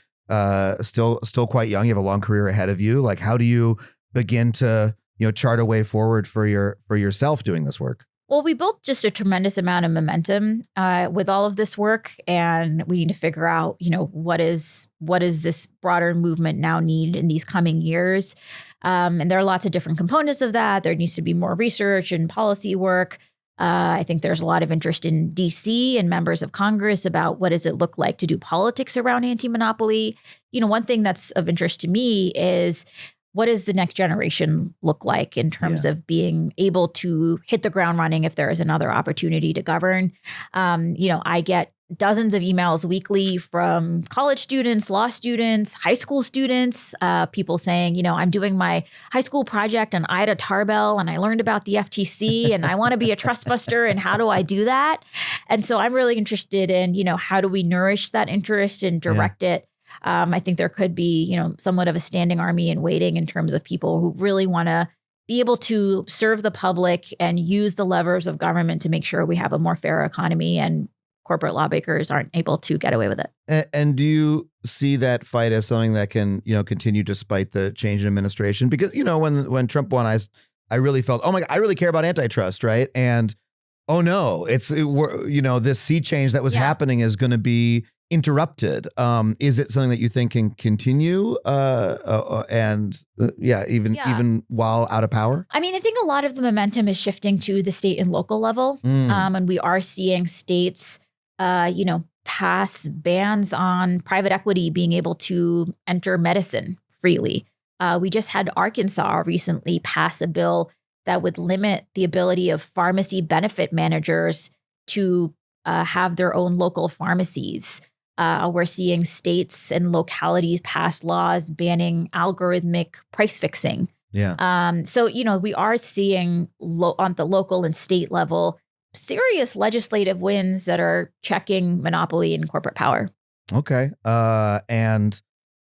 Speaker 3: still quite young. You have a long career ahead of you. Like, how do you begin to, chart a way forward for yourself doing this work?
Speaker 2: Well, we built just a tremendous amount of momentum with all of this work, and we need to figure out, what is this broader movement now need in these coming years. And there are lots of different components of that. There needs to be more research and policy work. I think there's a lot of interest in DC and members of Congress about what does it look like to do politics around anti-monopoly. One thing that's of interest to me is, what does the next generation look like in terms of being able to hit the ground running if there is another opportunity to govern? I get dozens of emails weekly from college students, law students, high school students, people saying, I'm doing my high school project on Ida Tarbell and I learned about the FTC and I want to be a trust buster, and how do I do that? And so I'm really interested in, how do we nourish that interest and direct it? I think there could be, somewhat of a standing army in waiting in terms of people who really want to be able to serve the public and use the levers of government to make sure we have a more fair economy and corporate lawmakers aren't able to get away with it.
Speaker 3: And do you see that fight as something that can, continue despite the change in administration? Because, when Trump won, I really felt, oh my God, I really care about antitrust, right? And oh no, this sea change that was happening is going to be interrupted. Is it something that you think can continue even while out of power?
Speaker 2: I mean, I think a lot of the momentum is shifting to the state and local level. And we are seeing states, pass bans on private equity being able to enter medicine freely. We just had Arkansas recently pass a bill that would limit the ability of pharmacy benefit managers to have their own local pharmacies. We're seeing states and localities pass laws banning algorithmic price fixing.
Speaker 3: Yeah.
Speaker 2: So, we are seeing on the local and state level serious legislative wins that are checking monopoly and corporate power.
Speaker 3: Okay. And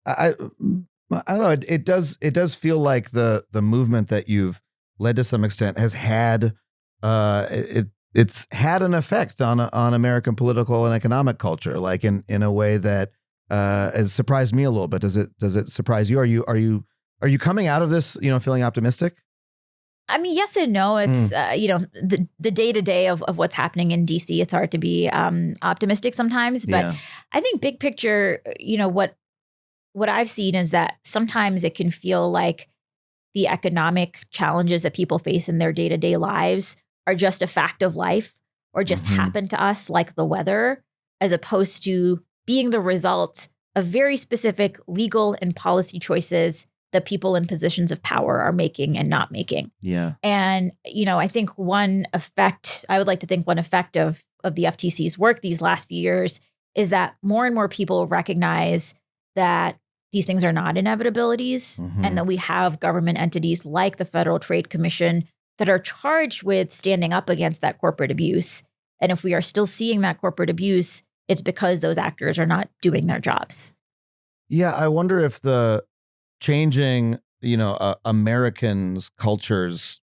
Speaker 3: I don't know. It does feel like the movement that you've led to some extent has had it's had an effect on American political and economic culture, like in a way that has surprised me a little bit. Does it surprise you? Are you coming out of this, feeling optimistic?
Speaker 2: I mean, yes and no. It's the day to day of what's happening in DC. It's hard to be optimistic sometimes, but I think big picture, what I've seen is that sometimes it can feel like the economic challenges that people face in their day to day lives are just a fact of life or just happen to us like the weather, as opposed to being the result of very specific legal and policy choices that people in positions of power are making and not making.
Speaker 3: Yeah.
Speaker 2: And, I think one effect of the FTC's work these last few years is that more and more people recognize that these things are not inevitabilities and that we have government entities like the Federal Trade Commission that are charged with standing up against that corporate abuse. And if we are still seeing that corporate abuse, it's because those actors are not doing their jobs.
Speaker 3: Yeah, I wonder if the changing, Americans' cultures,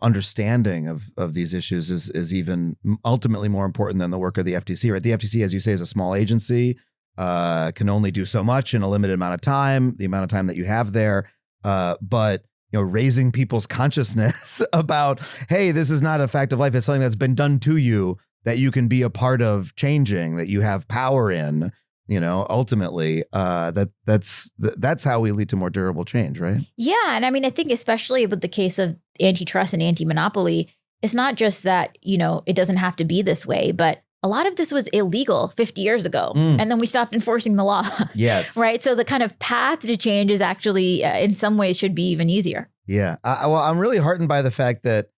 Speaker 3: understanding of these issues is even ultimately more important than the work of the FTC. Right? The FTC, as you say, is a small agency, can only do so much in a limited amount of time, the amount of time that you have there. But raising people's consciousness about, hey, this is not a fact of life. It's something that's been done to you that you can be a part of changing, that you have power in, ultimately, that's how we lead to more durable change, right?
Speaker 2: Yeah. And I mean, I think especially with the case of antitrust and anti-monopoly, it's not just that, it doesn't have to be this way, but a lot of this was illegal 50 years ago. And then we stopped enforcing the law.
Speaker 3: Yes.
Speaker 2: Right. So the kind of path to change is actually in some ways should be even easier.
Speaker 3: Yeah. Well, I'm really heartened by the fact that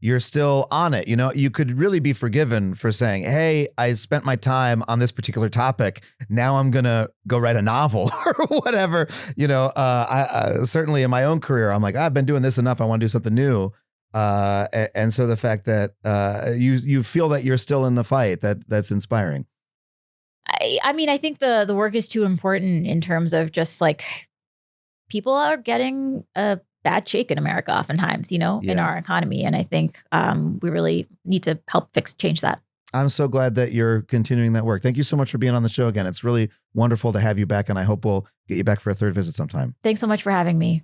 Speaker 3: you're still on it. You could really be forgiven for saying, hey, I spent my time on this particular topic. Now I'm going to go write a novel or whatever. I certainly in my own career, I'm like, I've been doing this enough. I want to do something new. And so the fact that you feel that you're still in the fight, that's inspiring.
Speaker 2: I mean, I think the work is too important in terms of just like people are getting a bad shake in America oftentimes, in our economy. And I think we really need to help change that.
Speaker 3: I'm so glad that you're continuing that work. Thank you so much for being on the show again. It's really wonderful to have you back, and I hope we'll get you back for a third visit sometime.
Speaker 2: Thanks so much for having me.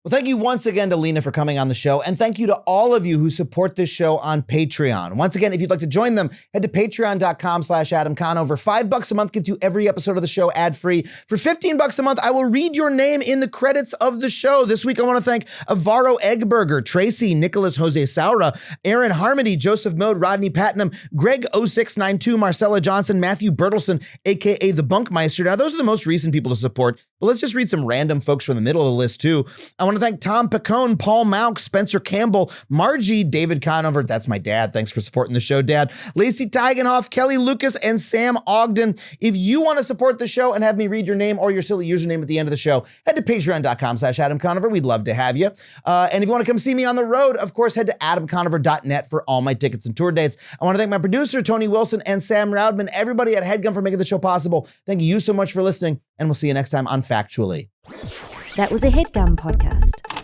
Speaker 1: Well, thank you once again to Lina for coming on the show. And thank you to all of you who support this show on Patreon. Once again, if you'd like to join them, head to patreon.com/Adam Conover. $5 a month gets you every episode of the show ad-free. For $15 a month, I will read your name in the credits of the show. This week, I want to thank Avaro Eggberger, Tracy, Nicholas Jose Saura, Aaron Harmony, Joseph Mode, Rodney Patnam, Greg 0692, Marcella Johnson, Matthew Bertelson, aka the Bunkmeister. Now, those are the most recent people to support, but let's just read some random folks from the middle of the list, too. I want to thank Tom Picone, Paul Mauk, Spencer Campbell, Margie, David Conover. That's my dad. Thanks for supporting the show, Dad. Lacey Teigenhoff, Kelly Lucas, and Sam Ogden. If you want to support the show and have me read your name or your silly username at the end of the show, head to patreon.com/Adam Conover. We'd love to have you. And if you want to come see me on the road, of course, head to adamconover.net for all my tickets and tour dates. I want to thank my producer, Tony Wilson, and Sam Roudman, everybody at HeadGum for making the show possible. Thank you so much for listening, and we'll see you next time on Factually.
Speaker 4: That was a HeadGum podcast.